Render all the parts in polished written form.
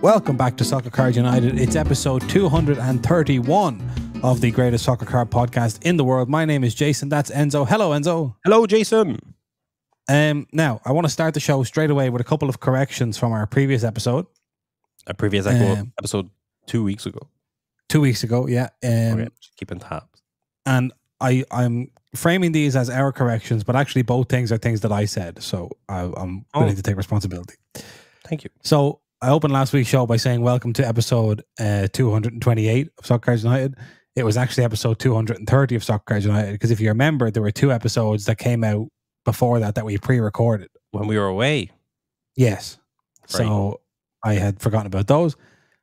Welcome back to Soccer Cards United. It's episode 231 of the greatest soccer card podcast in the world. My name is Jason. That's Enzo. Hello, Enzo. Hello, Jason. Now, I want to start the show straight away with a couple of corrections from our previous episode. Episode 2 weeks ago. 2 weeks ago, yeah. Okay, keeping tabs. And I'm framing these as our corrections, but actually both things are things that I said. So I'm willing to take responsibility. Thank you. So I opened last week's show by saying welcome to episode 228 of Soccer Cards United. It was actually episode 230 of Soccer Cards United, because if you remember, there were two episodes that came out before that we pre-recorded. When we were away. Yes. Right. So I had forgotten about those.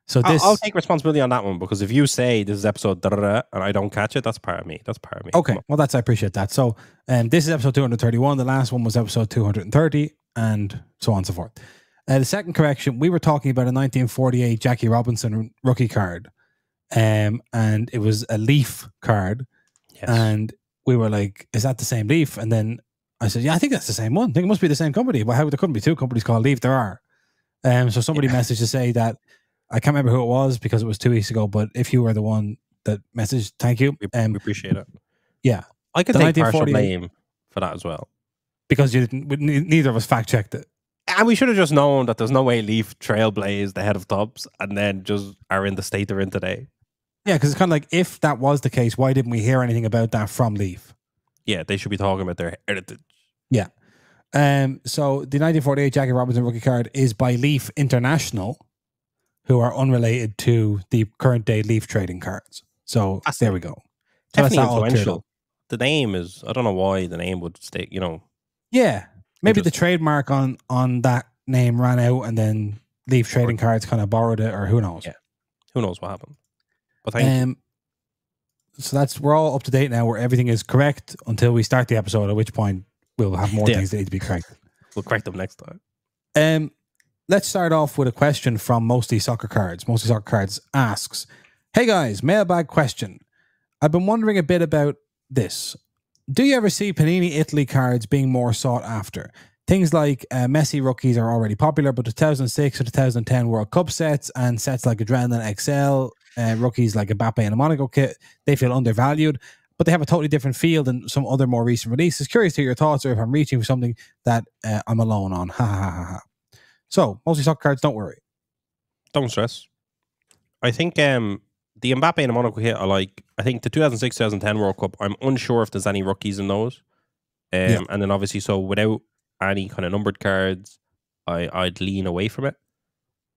So this, I'll take responsibility on that one, because if you say this is episode and I don't catch it, that's part of me. Okay. Well, I appreciate that. So this is episode 231. The last one was episode 230 and so on and so forth. The second correction, we were talking about a 1948 Jackie Robinson rookie card. And it was a Leaf card. Yes. And we were like, is that the same Leaf? And then I said, yeah, I think that's the same one. I think it must be the same company. But how there couldn't be two companies called Leaf? There are. So somebody messaged to say that, I can't remember who it was because it was 2 weeks ago, but if you were the one that messaged, thank you. We appreciate it. Yeah. I could take partial blame for that as well. Because you didn't, neither of us fact checked it. And we should have just known that there's no way Leaf trailblazed the head of Tubbs and then just are in the state they're in today. Yeah, because it's kind of like, if that was the case, why didn't we hear anything about that from Leaf? Yeah, they should be talking about their heritage. Yeah. So the 1948 Jackie Robinson rookie card is by Leaf International, who are unrelated to the current day Leaf trading cards. So there we go. So Definitely influential. The name is, I don't know why the name would stay, Yeah. Maybe the trademark on that name ran out and then Leaf trading cards kind of borrowed it, or who knows? Yeah. Who knows what happened? But thank you. So we're all up to date now, where everything is correct until we start the episode, at which point we'll have more things that need to be corrected. We'll correct them next time. Let's start off with a question from Mostly Soccer Cards. Mostly Soccer Cards asks, hey guys, mailbag question. I've been wondering a bit about this. Do you ever see Panini Italy cards being more sought after? Things like Messi rookies are already popular, but 2006 or 2010 World Cup sets and sets like Adrenaline XL, rookies like Mbappe and a Monaco kit, they feel undervalued, but they have a totally different feel than some other more recent releases. Curious to hear your thoughts, or if I'm reaching for something that I'm alone on. Ha ha ha ha. So, Mostly Soccer Cards, don't worry. Don't stress. I think the Mbappe and the Monaco hit, I think the 2006-2010 World Cup, I'm unsure if there's any rookies in those. And then obviously, so without any kind of numbered cards, I'd lean away from it.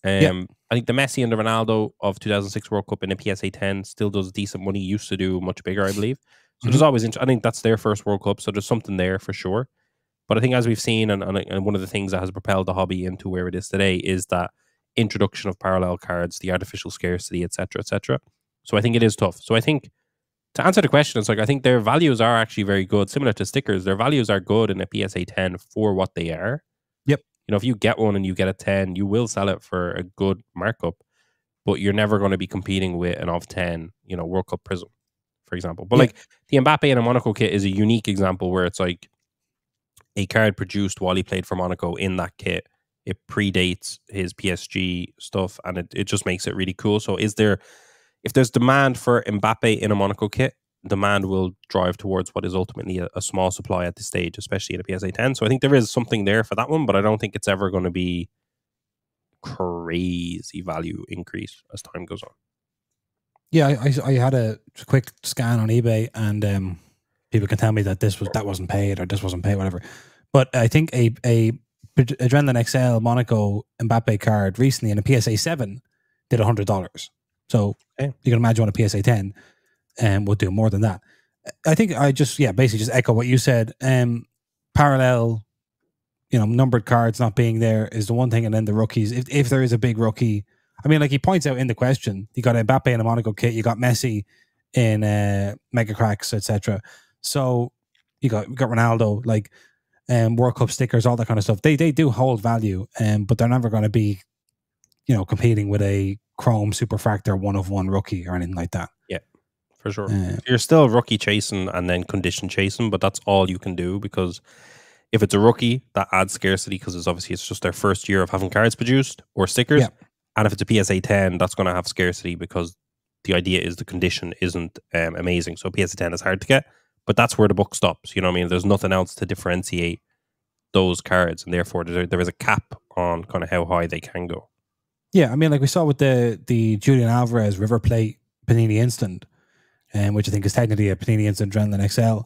I think the Messi and the Ronaldo of 2006 World Cup in a PSA 10 still does decent money. Used to do much bigger, I believe. So there's always, I think that's their first World Cup, so there's something there for sure. But I think, as we've seen, and one of the things that has propelled the hobby into where it is today is that introduction of parallel cards, the artificial scarcity, etc., etc. So I think it is tough. So I think, to answer the question, it's like, I think their values are actually very good. Similar to stickers, their values are good in a PSA 10 for what they are. Yep. If you get one and you get a 10, you will sell it for a good markup, but you're never going to be competing with an of 10, World Cup Prism, for example. But like the Mbappe and a Monaco kit is a unique example where it's like a card produced while he played for Monaco in that kit. It predates his PSG stuff, and it just makes it really cool. So if there's demand for Mbappe in a Monaco kit, demand will drive towards what is ultimately a small supply at this stage, especially in a PSA 10. So I think there is something there for that one, but I don't think it's ever going to be crazy value increase as time goes on. Yeah, I had a quick scan on eBay, and people can tell me that that wasn't paid, or this wasn't paid, whatever. But I think a Adrenaline XL Monaco Mbappe card recently in a PSA 7 did $100. So you can imagine what a PSA 10 would do more than that. I think I basically just echo what you said. Parallel, numbered cards not being there is the one thing, and then the rookies. If there is a big rookie, I mean, like he points out in the question, you got Mbappe in a Monaco kit, you got Messi in Mega Cracks, etc. So you got Ronaldo, like World Cup stickers, all that kind of stuff. They do hold value, but they're never going to be, competing with a Chrome Superfractor 1/1 rookie or anything like that. Yeah, for sure. You're still rookie chasing and then condition chasing, but that's all you can do, because if it's a rookie, that adds scarcity, because it's just their first year of having cards produced or stickers. And if it's a PSA 10, that's going to have scarcity because the idea is the condition isn't amazing. So PSA 10 is hard to get, but that's where the buck stops. You know what I mean? There's nothing else to differentiate those cards, and therefore there is a cap on kind of how high they can go. Yeah, I mean, like we saw with the Julian Alvarez River Plate Panini Instant, which I think is technically a Panini Instant Adrenaline XL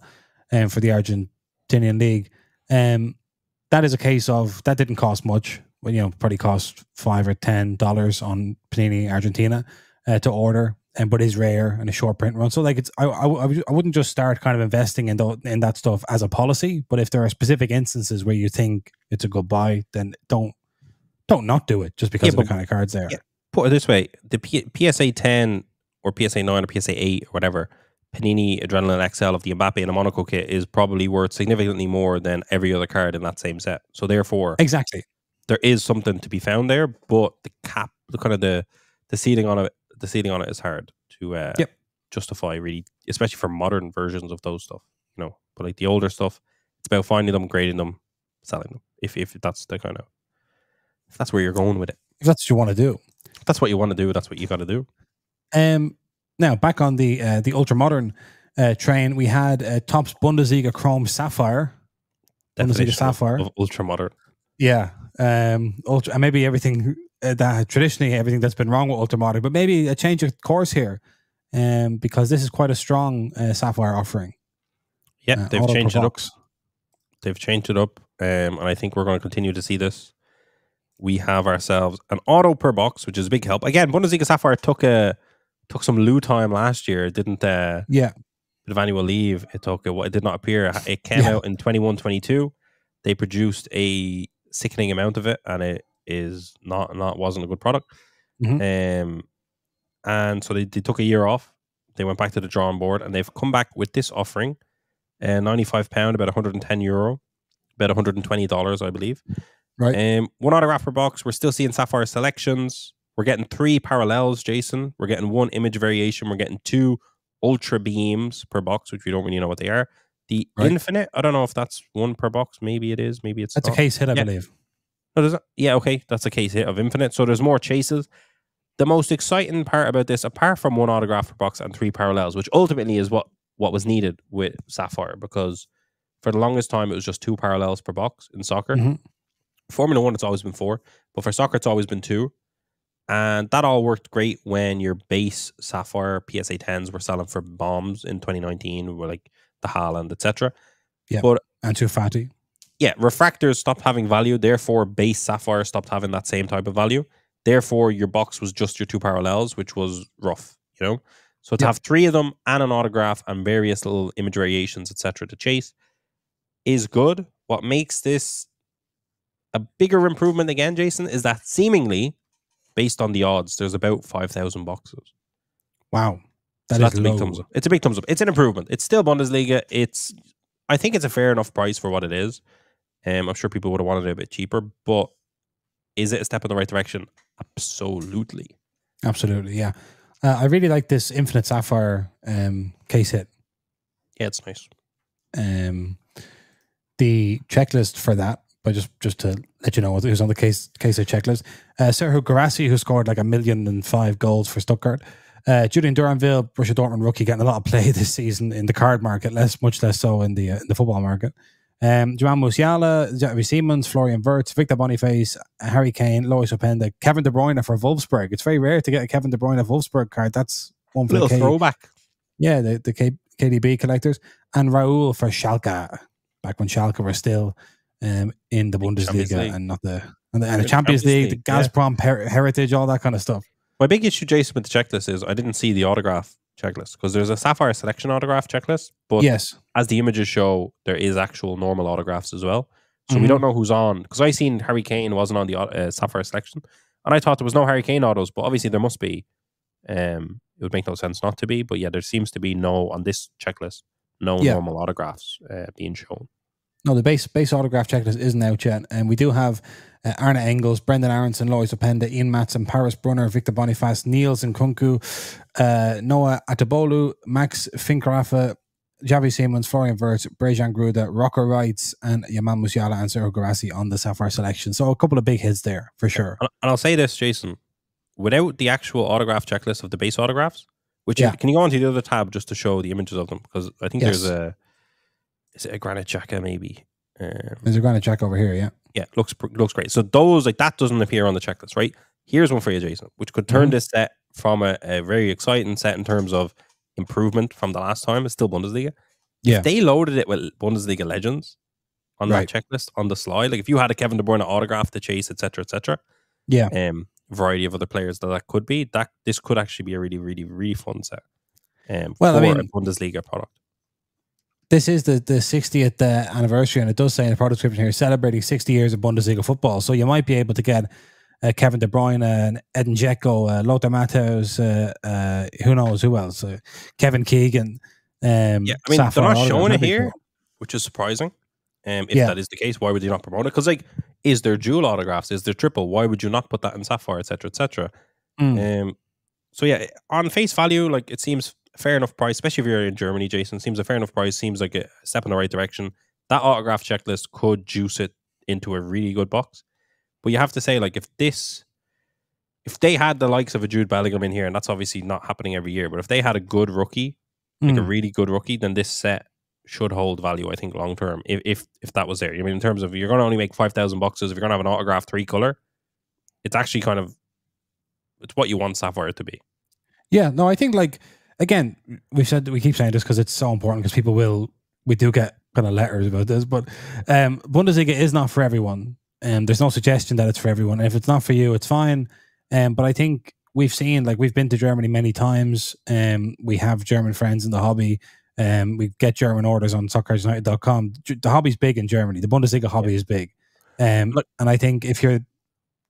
for the Argentinian League. That is a case of, that didn't cost much. Well, you know, probably cost $5 or $10 on Panini Argentina to order, but is rare and a short print run. So like, it's I wouldn't just start kind of investing in that stuff as a policy. But if there are specific instances where you think it's a good buy, then don't not do it just because of the kind of cards there. Yeah. Put it this way: the PSA 10 or PSA 9 or PSA 8 or whatever Panini Adrenaline XL of the Mbappe and a Monaco kit is probably worth significantly more than every other card in that same set. So therefore, exactly, there is something to be found there, but the cap, the kind of the ceiling on it, is hard to justify, really, especially for modern versions of those stuff. You know, but like the older stuff, it's about finding them, grading them, selling them. If that's the kind of, if that's where you're going with it, if that's what you want to do, that's what you want to do. That's what you got to do. Now back on the ultra modern train, we had Topps Bundesliga Chrome Sapphire, Definition Bundesliga Sapphire of ultra modern. Yeah, ultra, and maybe everything that traditionally everything that's been wrong with ultra modern, but maybe a change of course here, because this is quite a strong Sapphire offering. Yeah, they've changed it up. They've changed it up, and I think we're going to continue to see this. We have ourselves an auto per box, which is a big help. Again, Bundesliga Sapphire took some loo time last year. It didn't. Bit of annual leave. It did not appear. It came out in 21-22. They produced a sickening amount of it, and it is wasn't a good product. And so they took a year off. They went back to the drawing board, and they've come back with this offering, £95, about €110, about $120, I believe. Right. One autograph per box. We're still seeing Sapphire selections. We're getting 3 parallels, Jason. We're getting 1 image variation. We're getting 2 ultra beams per box, which we don't really know what they are. The infinite, I don't know if that's 1 per box. Maybe it is. Maybe it's that's not. A case hit, I believe. No, okay, that's a case hit of infinite. So there's more chases. The most exciting part about this, apart from 1 autograph per box and 3 parallels, which ultimately is what was needed with Sapphire, because for the longest time it was just 2 parallels per box in soccer. Formula 1, it's always been 4, but for soccer it's always been 2. And that all worked great when your base Sapphire PSA 10s were selling for bombs in 2019, were like the Haaland, etc. Yeah, but and too fatty. Yeah, refractors stopped having value. Therefore, base Sapphire stopped having that same type of value. Therefore, your box was just your 2 parallels, which was rough, you know? So to have 3 of them and an autograph and various little image variations, etc. to chase is good. What makes this a bigger improvement again, Jason, is that seemingly, based on the odds, there's about 5,000 boxes. Wow. That's a big thumbs up. It's a big thumbs up. It's an improvement. It's still Bundesliga. I think it's a fair enough price for what it is. I'm sure people would have wanted it a bit cheaper, but is it a step in the right direction? Absolutely. Absolutely, yeah. I really like this Infinite Sapphire case hit. Yeah, it's nice. The checklist for that, but just to let you know who's on the case hit checklist. Sergio Guirassy, who scored like 1,000,005 goals for Stuttgart. Julian Duranville, Borussia Dortmund rookie, getting a lot of play this season in the card market, much less so in the football market. Yamal Musiala, Xavi Simons, Florian Wirtz, Victor Boniface, Harry Kane, Lois Openda, Kevin De Bruyne for Wolfsburg. It's very rare to get a Kevin De Bruyne Wolfsburg card. That's one for little throwback. Yeah, the KDB collectors. And Raul for Schalke, back when Schalke were still in the Bundesliga and not the Champions League, the Gazprom heritage, all that kind of stuff. My big issue, Jason, with the checklist is I didn't see the autograph checklist, because there's a Sapphire selection autograph checklist, but as the images show, there is actual normal autographs as well. So we don't know who's on, because I seen Harry Kane wasn't on the Sapphire selection, and I thought there was no Harry Kane autos, but obviously there must be. It would make no sense not to be, but yeah, there seems to be on this checklist, normal autographs being shown. No, the base autograph checklist isn't out yet, and we do have Arne Engels, Brendan Aronson, Lois Openda, Ian Matson, Paris Brunner, Victor Boniface, Niels Nkunku, Noah Atabolu, Max Finkarafa, Xavi Simons, Florian Wirtz, Brejan Gruda, Rocker Wrights, and Yamal Musiala and Sergio Guirassy on the Sapphire selection. So a couple of big hits there for sure. And I'll say this, Jason, without the actual autograph checklist of the base autographs, which can you go onto the other tab just to show the images of them? Because I think there's is it a Granite Xhaka maybe? There's a Granite Xhaka over here, yeah. Yeah, looks great. So those, like, that doesn't appear on the checklist, right? Here's one for you, Jason, which could turn this set from a very exciting set in terms of improvement from the last time. It's still Bundesliga. Yeah. If they loaded it with Bundesliga legends on that checklist on the slide, like if you had a Kevin De Bruyne autograph to chase, etc., variety of other players that could be, this could actually be a really, really, really fun set. A Bundesliga product. This is the 60th anniversary, and it does say in the product description here, celebrating 60 years of Bundesliga football. So you might be able to get Kevin De Bruyne, Edin Dzeko, Lothar Matthäus, who knows who else, Kevin Keegan. They're not showing it here, which is surprising. If that is the case, why would you not promote it? Because, like, is there dual autographs? Is there triple? Why would you not put that in Sapphire, etc., etc.? So yeah, on face value, like, it seems a fair enough price, especially if you're in Germany, Jason. Seems a fair enough price. Seems like a step in the right direction. That autograph checklist could juice it into a really good box. But you have to say, like, if they had the likes of a Jude Bellingham in here, and that's obviously not happening every year, but if they had a good rookie, like a really good rookie, then this set should hold value, I think, long term. If that was there, I mean, in terms of, you're going to only make 5,000 boxes, if you're going to have an autograph 3-color, it's actually kind of, it's what you want Sapphire to be. Yeah, no, I think, like, again, we keep saying this because it's so important, because we do get kind of letters about this, but Bundesliga is not for everyone. There's no suggestion that it's for everyone. If it's not for you, it's fine. But I think we've seen, like, we've been to Germany many times. We have German friends in the hobby. We get German orders on soccerunited.com. The hobby's big in Germany. The Bundesliga hobby is big. And I think if you're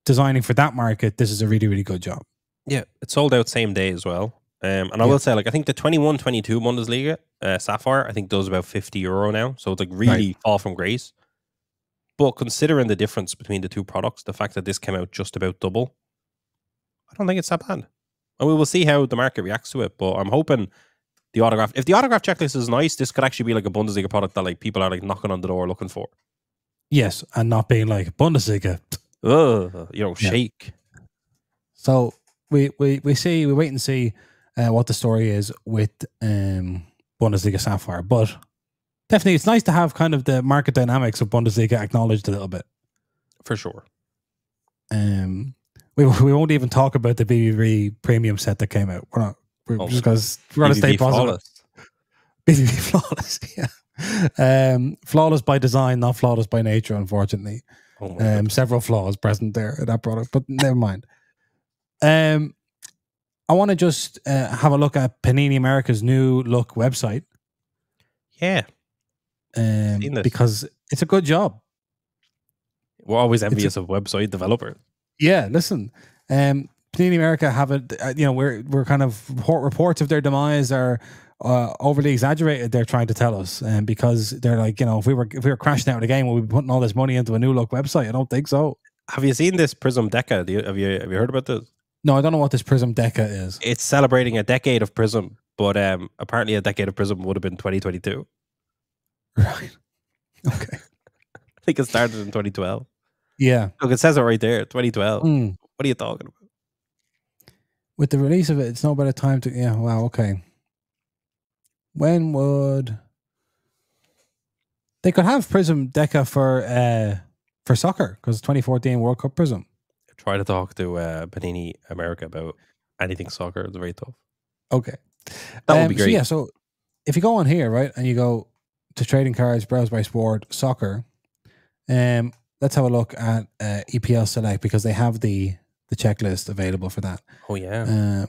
designing for that market, this is a really, really good job. Yeah, it sold out same day as well. And I will say, like, I think the 21-22 Bundesliga Sapphire, I think, does about €50 now. So it's, like, really fall from grace. But considering the difference between the two products, the fact that this came out just about double, I don't think it's that bad. And we will see how the market reacts to it. But I'm hoping if the autograph checklist is nice, this could actually be like a Bundesliga product that, like, people are, like, knocking on the door looking for. Yes, and not being like Bundesliga. Shake. So we wait and see what the story is with Bundesliga Sapphire. But definitely, it's nice to have kind of the market dynamics of Bundesliga acknowledged a little bit. For sure. We won't even talk about the BBB premium set that came out. We're just because we're going to stay positive. BBB flawless, yeah. Flawless by design, not flawless by nature, unfortunately. Several flaws present there in that product, but never mind. I want to just have a look at Panini America's new look website. Yeah. Because it's a good job. We're always envious of website developers. Yeah, listen. Panini America have it. We're kind of reports of their demise are overly exaggerated. They're trying to tell us, because they're like, if we were crashing out of the game, we'd be putting all this money into a new look website. I don't think so. Have you seen this Prism Deca? Have you heard about this? No, I don't know what this Prism Deca is. It's celebrating a decade of Prism, but apparently a decade of Prism would have been 2022. Right. Okay. I think it started in 2012. Yeah. Look, it says it right there, 2012. What are you talking about? With the release of it, it's no better time to... Yeah, wow, okay. When would... They could have Prism Deca for soccer, because 2014 World Cup Prism. Try to talk to Panini America about anything soccer. It's very tough. Okay. That would be great. So if you go on here, right, and you go to trading cards, browse by sport, soccer, let's have a look at EPL Select, because they have the checklist available for that. Oh, yeah.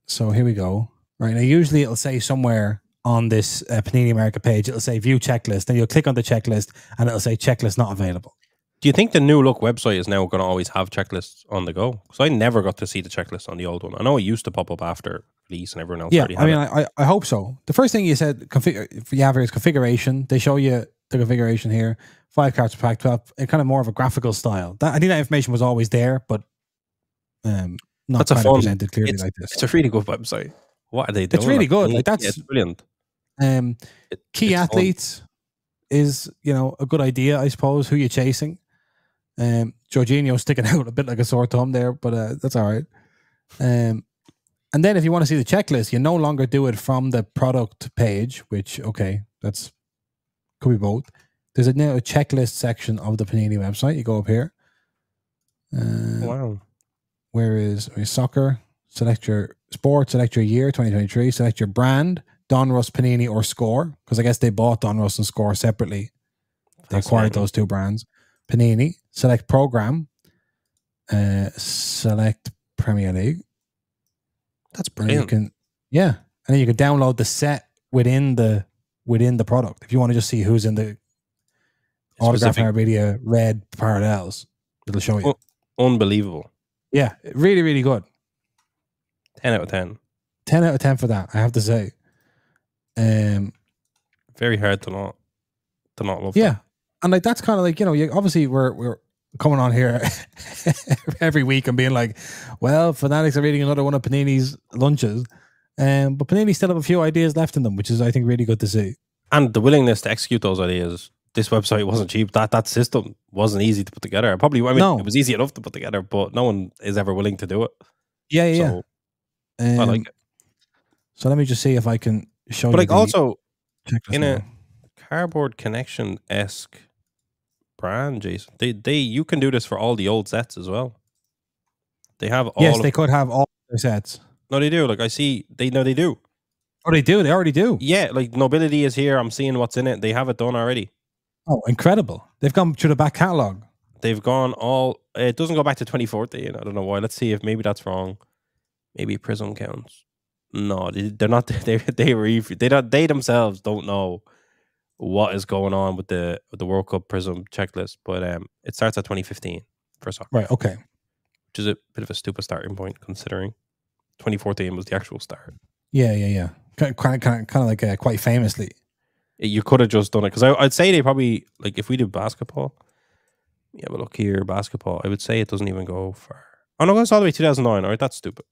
So here we go. Right. Now, usually it'll say somewhere on this Panini America page, it'll say view checklist. Then you'll click on the checklist and it'll say checklist not available. Do you think the new look website is now going to always have checklists on the go? Because I never got to see the checklist on the old one. I know it used to pop up after release and everyone else already had it. I hope so. The first thing you said is configuration. They show you the configuration here. 5 cards per pack, 12. Kind of more of a graphical style. I think that information was always there, but not kind of presented clearly like this. It's a really good website. What are they doing? It's really good. Like, that's it's brilliant. Key athletes is, a good idea, I suppose. Who you're chasing. Jorginho sticking out a bit like a sore thumb there, but that's all right. And then if you want to see the checklist, you no longer do it from the product page, which, okay, that's could be both. There's now a checklist section of the Panini website. You go up here. Wow. Where is soccer? Select your sport, select your year, 2023, select your brand, Donruss, Panini, or Score, because I guess they bought Donruss and Score separately. They acquired those two brands. Panini, select program, select Premier League. That's brilliant. And then you can download the set within the product. If you want to just see who's in the autograph memorabilia red parallels, it'll show you. Unbelievable. Yeah, really, really good. 10 out of 10. 10 out of 10 for that, I have to say. Very hard to not love yeah. that. And like that's kind of like, obviously we're coming on here every week and being like, well, fanatics are reading another one of Panini's lunches. But Panini still have a few ideas left in them, which is, I think, really good to see. And the willingness to execute those ideas. This website wasn't cheap. That system wasn't easy to put together. It was easy enough to put together, but no one is ever willing to do it. Yeah. I like it. So let me just see if I can show you. But like also in now. a Cardboard Connection-esque brand, Jason, you can do this for all the old sets as well. They have all. Yes, they could have all their sets. No, they do. Like I see, they do. Oh, they do. They already do. Yeah, like Nobility is here. I'm seeing what's in it. They have it done already. Oh, incredible! They've gone through the back catalog. They've gone all. It doesn't go back to 2014. I don't know why. Let's see if maybe that's wrong. Maybe Prism counts. No, they're not. They themselves don't know what is going on with the World Cup Prism checklist. But it starts at 2015 for soccer. Right. Okay. Which is a bit of a stupid starting point considering 2014 was the actual start. Yeah. Kind of like quite famously. You could have just done it because I'd say they probably, like, if we do basketball, but look here, basketball, I would say it doesn't even go for. Oh no, it's all the way 2009. All right, that's stupid.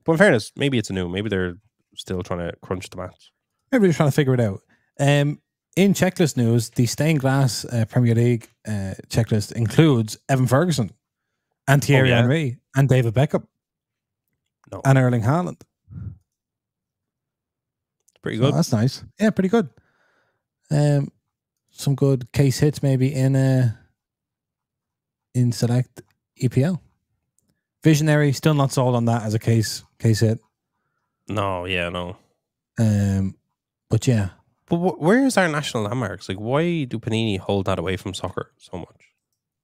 But in fairness, maybe it's new. Maybe they're still trying to crunch the maths. Maybe they're trying to figure it out. In checklist news, the stained glass Premier League checklist includes Evan Ferguson and Thierry Henry and David Beckham and Erling Haaland. It's pretty good. So that's nice. Yeah, pretty good. Some good case hits maybe in select EPL. Visionary, still not sold on that as a case hit. No. But yeah. But where is our national landmarks? Like, why do Panini hold that away from soccer so much?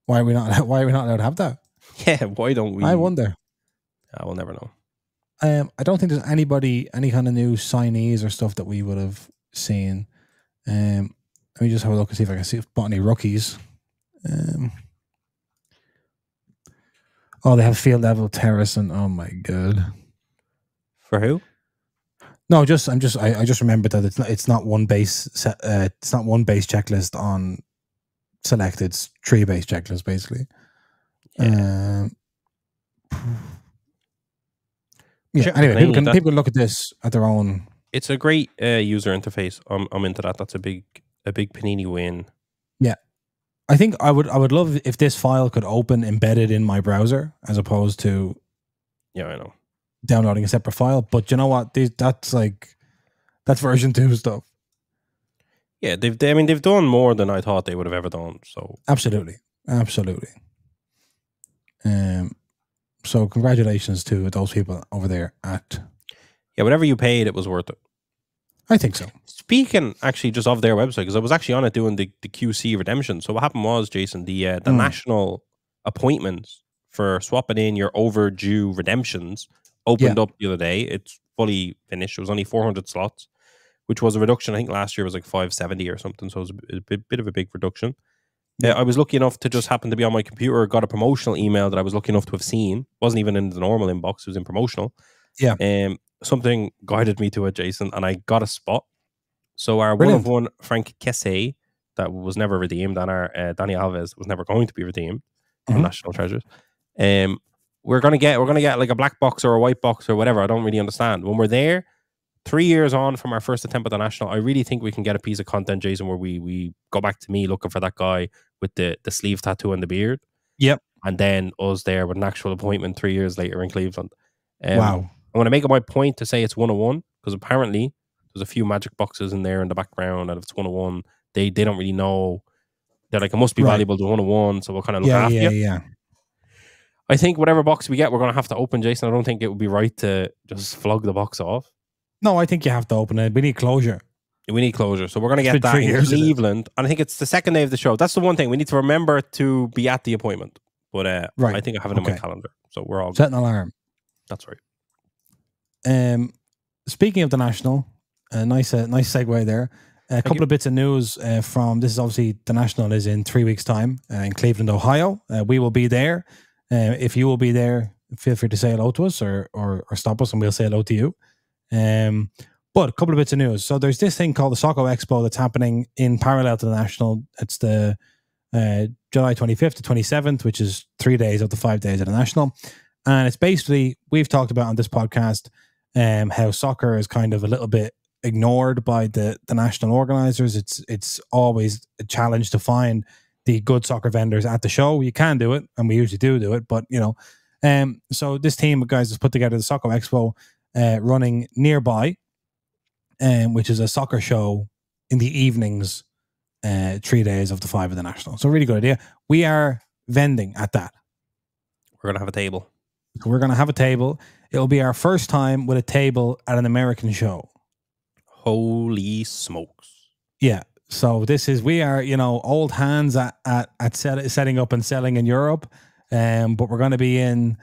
Why are we not allowed to have that? Yeah, why don't we? I wonder. I will never know. I don't think there's any kind of new signees or stuff that we would have seen. Let me just have a look and see if I can see bought any rookies. They have field level Terrace and oh my god. For who? No, I just remembered that it's not one base set. It's not one base checklist on select. It's 3 base checklist basically. Yeah. Anyway, people look at this at their own. It's a great user interface. I'm into that. That's a big Panini win. Yeah, I think I would love if this file could open embedded in my browser as opposed to. Yeah, I know. Downloading a separate file, but you know what? That's version 2 stuff. Yeah, they've done more than I thought they would have ever done. So absolutely. So congratulations to those people over there at. Yeah, whatever you paid, it was worth it. I think so. Speaking actually just of their website, because I was actually on it doing the QC redemption. So what happened was, Jason, the national appointments for swapping in your overdue redemptions opened up the other day. It's fully finished. It was only 400 slots, which was a reduction. I think last year was like 570 or something. So it was a bit of a big reduction. I was lucky enough to just happen to be on my computer, got a promotional email that I was lucky enough to have seen. Wasn't even in the normal inbox. It was in promotional. Yeah. Something guided me to it, Jason, and I got a spot. So our 1-of-1 Frank Kesse that was never redeemed, and our Dani Alves was never going to be redeemed from National Treasures. We're gonna get like a black box or a white box or whatever. I don't really understand. When we're there, 3 years on from our first attempt at the national, I really think we can get a piece of content, Jason, where we go back to me looking for that guy with the sleeve tattoo and the beard. Yep. And then us there with an actual appointment 3 years later in Cleveland. Wow. I want to make it my point to say it's 101 because apparently there's a few magic boxes in there in the background, and if it's 101, they don't really know. They're like, it must be valuable to 101, so we'll kind of look after you. Yeah. I think whatever box we get, we're going to have to open, Jason. I don't think it would be right to just flog the box off. No, I think you have to open it. We need closure. We need closure. So we're going to get that in Cleveland. And I think it's the second day of the show. That's the one thing. We need to remember to be at the appointment. But I think I have it in my calendar. So we're all good. Set an alarm. That's right. Speaking of the National, nice segue there. A couple of bits of news from, this is obviously, the National is in 3 weeks' time in Cleveland, Ohio. We will be there. If you will be there, feel free to say hello to us or stop us and we'll say hello to you. But a couple of bits of news. So there's this thing called the Soccer Expo that's happening in parallel to the National. It's the July 25th to 27th, which is 3 days of the 5 days of the National. And it's basically, we've talked about on this podcast how soccer is kind of a little bit ignored by the national organizers. It's always a challenge to find the good soccer vendors at the show. You can do it, and we usually do it, but you know, so this team of guys has put together the Soccer Expo running nearby, which is a soccer show in the evenings, 3 days of the 5 of the National. So really good idea. We are vending at that. We're going to have a table. We're going to have a table. It'll be our first time with a table at an American show. Holy smokes. Yeah. So we are, old hands at setting up and selling in Europe. But we're going to be in,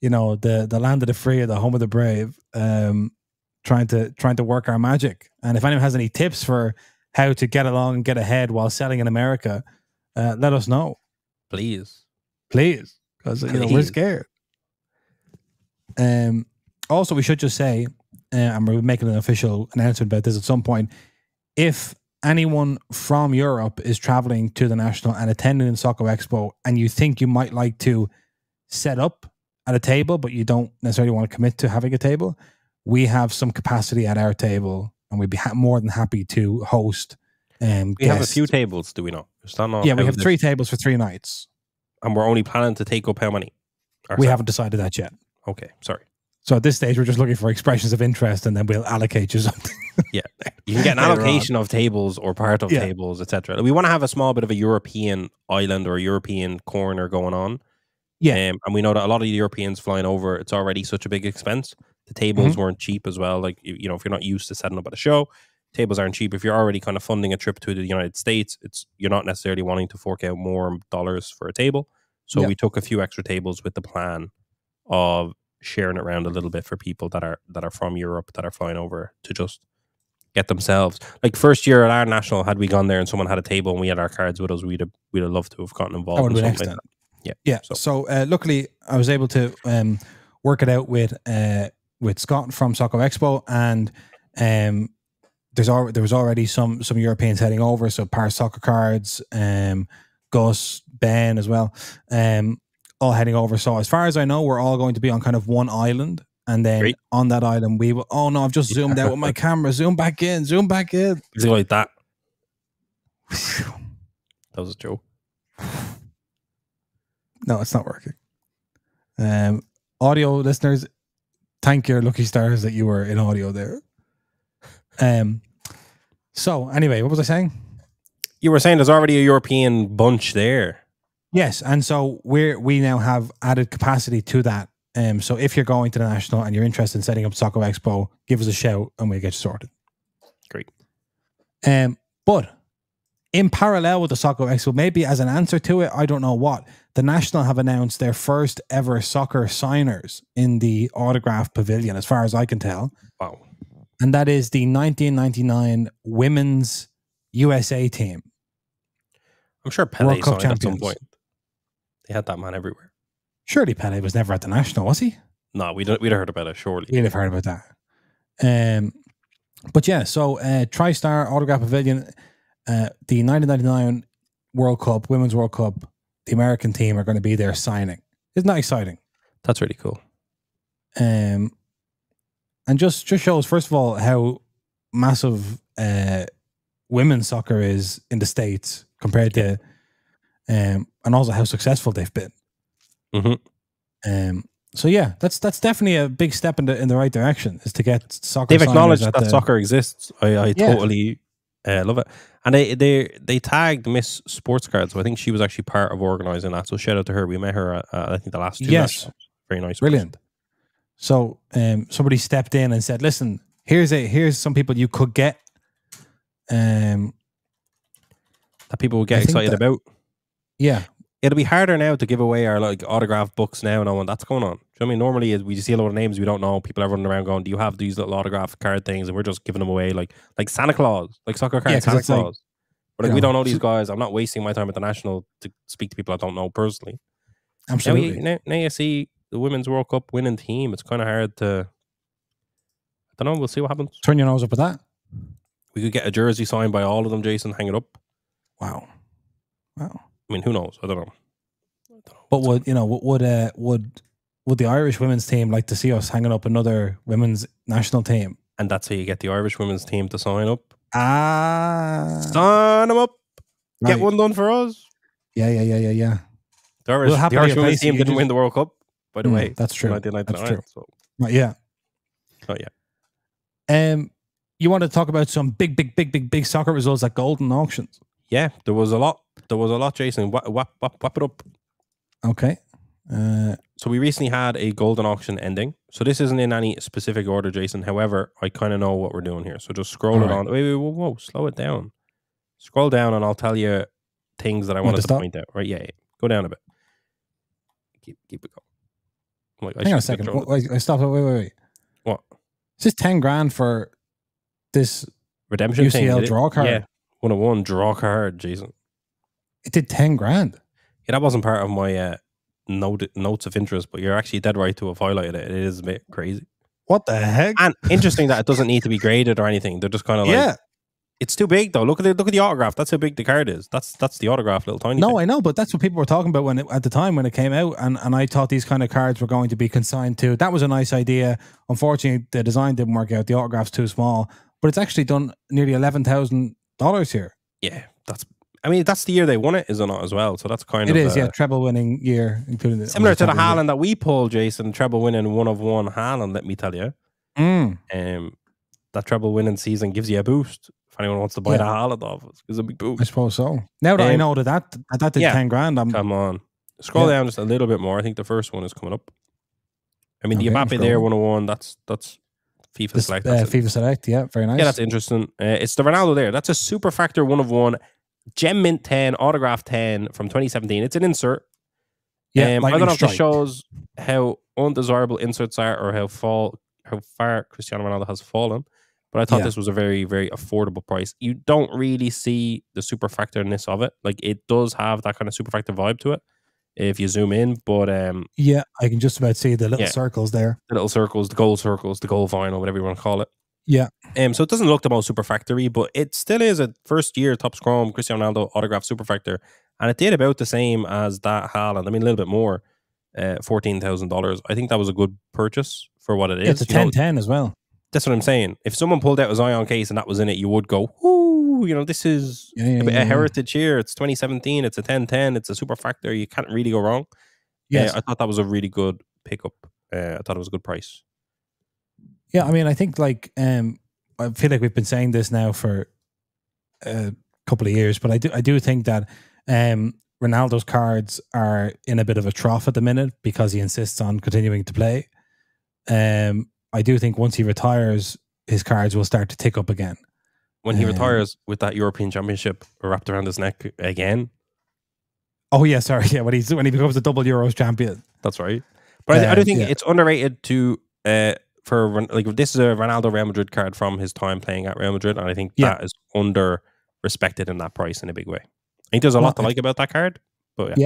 the land of the free, the home of the brave, trying to work our magic. And if anyone has any tips for how to get along and get ahead while selling in America, let us know. Please. Because we're scared. Also, we should just say, and we're making an official announcement about this at some point, if anyone from Europe is traveling to the National and attending the Soccer Expo and you think you might like to set up at a table, but you don't necessarily want to commit to having a table, we have some capacity at our table and we'd be more than happy to host. We have a few tables, do we know? Yeah, we have 3 tables for 3 nights. And we're only planning to take up how many? We haven't decided that yet. Okay, sorry. So at this stage, we're just looking for expressions of interest, and then we'll allocate you something. Yeah, you can get an allocation of tables or part of tables, etc. We want to have a small bit of a European island or a European corner going on. Yeah, and we know that a lot of the Europeans flying over, it's already such a big expense. The tables weren't cheap as well. Like if you're not used to setting up at a show, tables aren't cheap. If you're already kind of funding a trip to the United States, you're not necessarily wanting to fork out more dollars for a table. So we took a few extra tables with the plan of sharing it around a little bit for people that are from Europe that are flying over to just get themselves. Like first year at our National, had we gone there and someone had a table and we had our cards with us, we'd have loved to have gotten involved in something like that. Yeah. So luckily I was able to work it out with Scott from Soccer Expo, and there was already some Europeans heading over. So Paris Soccer Cards, Gus, Ben as well, all heading over. So as far as I know, we're all going to be on kind of one island, and then on that island we will. Oh no, I've just zoomed out with my camera. Zoom back in. Is it like that? That was a joke. No, it's not working. Audio listeners, thank your lucky stars that you were in audio there. So anyway, what was I saying? You were saying there's already a European bunch there. Yes, and so we now have added capacity to that. So if you're going to the National and you're interested in setting up Soccer Expo, give us a shout and we'll get you sorted. Great. But in parallel with the Soccer Expo, maybe as an answer to it, I don't know what, the National have announced their first ever soccer signers in the autograph pavilion, as far as I can tell. Wow. And that is the 1999 Women's USA team. I'm sure Pele signed at some point. They had that man everywhere. Surely Pele was never at the National, was he? No, we'd have heard about it, surely. We'd have heard about that. But yeah, so TriStar Autograph Pavilion, the 1999 World Cup, Women's World Cup, the American team are going to be there signing. Isn't that exciting? That's really cool. And just shows, first of all, how massive women's soccer is in the States compared to, and also how successful they've been. Mm-hmm. So yeah, that's definitely a big step in the right direction, is to get soccer. They've acknowledged signers that soccer exists. I totally love it. And they tagged Miss Sports Card, so I think she was actually part of organising that. So shout out to her. We met her at I think the last 2 nationals. Very nice. Brilliant. Person. So somebody stepped in and said, listen, here's some people you could get that people will get excited about. Yeah. It'll be harder now to give away our like autographed books now, knowing that's going on. Do you know what I mean? Normally, we just see a lot of names we don't know. People are running around going, "Do you have these little autographed card things?" And we're just giving them away, like Santa Claus, like soccer cards, Santa Claus. Like, but like, we don't know these guys. I'm not wasting my time at the national to speak to people I don't know personally. Absolutely. Now you see the Women's World Cup winning team. It's kind of hard to. I don't know. We'll see what happens. Turn your nose up at that. We could get a jersey signed by all of them, Jason. Hang it up. Wow. I mean, who knows? I don't know. But would the Irish women's team like to see us hanging up another women's national team? And that's how you get the Irish women's team to sign up. Sign them up. Right. Get one done for us. Yeah. The Irish women's team didn't win the World Cup, by the way. That's true. That's true. So. Not yet. You want to talk about some big soccer results at Golden Auctions? Yeah, there was a lot. Jason. Whap it up. Okay. So we recently had a Golden Auction ending. So this isn't in any specific order, Jason. However, I kind of know what we're doing here. So just scroll it on. Wait, whoa, slow it down. Scroll down and I'll tell you things that I wanted to point out. Right? Yeah. Go down a bit. Keep it going. Hang on a second. I stopped. Wait. What? Is this 10 grand for this redemption UCL draw card? Yeah. 101 draw card, Jason. It did 10 grand. Yeah, that wasn't part of my notes of interest, but you're actually dead right to have highlighted it. It is a bit crazy. What the heck? And interesting that it doesn't need to be graded or anything. They're just kind of like, it's too big though. Look at the autograph. That's how big the card is. That's the autograph, little tiny. No, thing. I know, but that's what people were talking about at the time when it came out, and I thought these kind of cards were going to be consigned to. That was a nice idea. Unfortunately, the design didn't work out. The autograph's too small, but it's actually done nearly $11,000 here. Yeah, that's the year they won it, is it not, as well? So that's kind of... It is, treble winning year, including... Similar to the Haaland that we pulled, Jason, treble winning 1 of 1 Haaland, let me tell you. That treble winning season gives you a boost if anyone wants to buy the Haaland off us. It's a big boost. I suppose so. Now that I know that did 10 grand, come on. Scroll down just a little bit more. I think the first one is coming up. I mean, the Mbappe there, 101, that's FIFA Select. FIFA Select, very nice. Yeah, that's interesting. It's the Ronaldo there. That's a Super Factor 1 of 1. Gem Mint 10, Autograph 10 from 2017. It's an insert. I don't know if it shows how undesirable inserts are or how far Cristiano Ronaldo has fallen, but I thought this was a very, very affordable price. You don't really see the Super Factor-ness of it. Like, it does have that kind of Super Factor vibe to it if you zoom in, but... I can just about see the little circles there. The little circles, the goal vinyl, whatever you want to call it. Yeah. So it doesn't look the most super factory, but it still is a first year top scrum Cristiano Ronaldo autograph super factor, and it did about the same as that Haaland. I mean, a little bit more, $14,000. I think that was a good purchase for what it is. It's a 10-10 as well. That's what I'm saying. If someone pulled out a Zion case and that was in it, you would go, "Ooh, this is a bit of heritage here. It's 2017. It's a 10-10. It's a super factor. You can't really go wrong." Yes, I thought that was a really good pickup. I thought it was a good price. Yeah, I mean, I think I feel like we've been saying this now for a couple of years, but I do think that Ronaldo's cards are in a bit of a trough at the minute because he insists on continuing to play. I do think once he retires, his cards will start to tick up again. When he retires with that European Championship wrapped around his neck again. Oh yeah, sorry, yeah. When he becomes a double Euros champion, that's right. But I do think it's underrated to. For this is a Ronaldo Real Madrid card from his time playing at Real Madrid, and I think that is under respected in that price in a big way. I think there's a lot to like about that card, but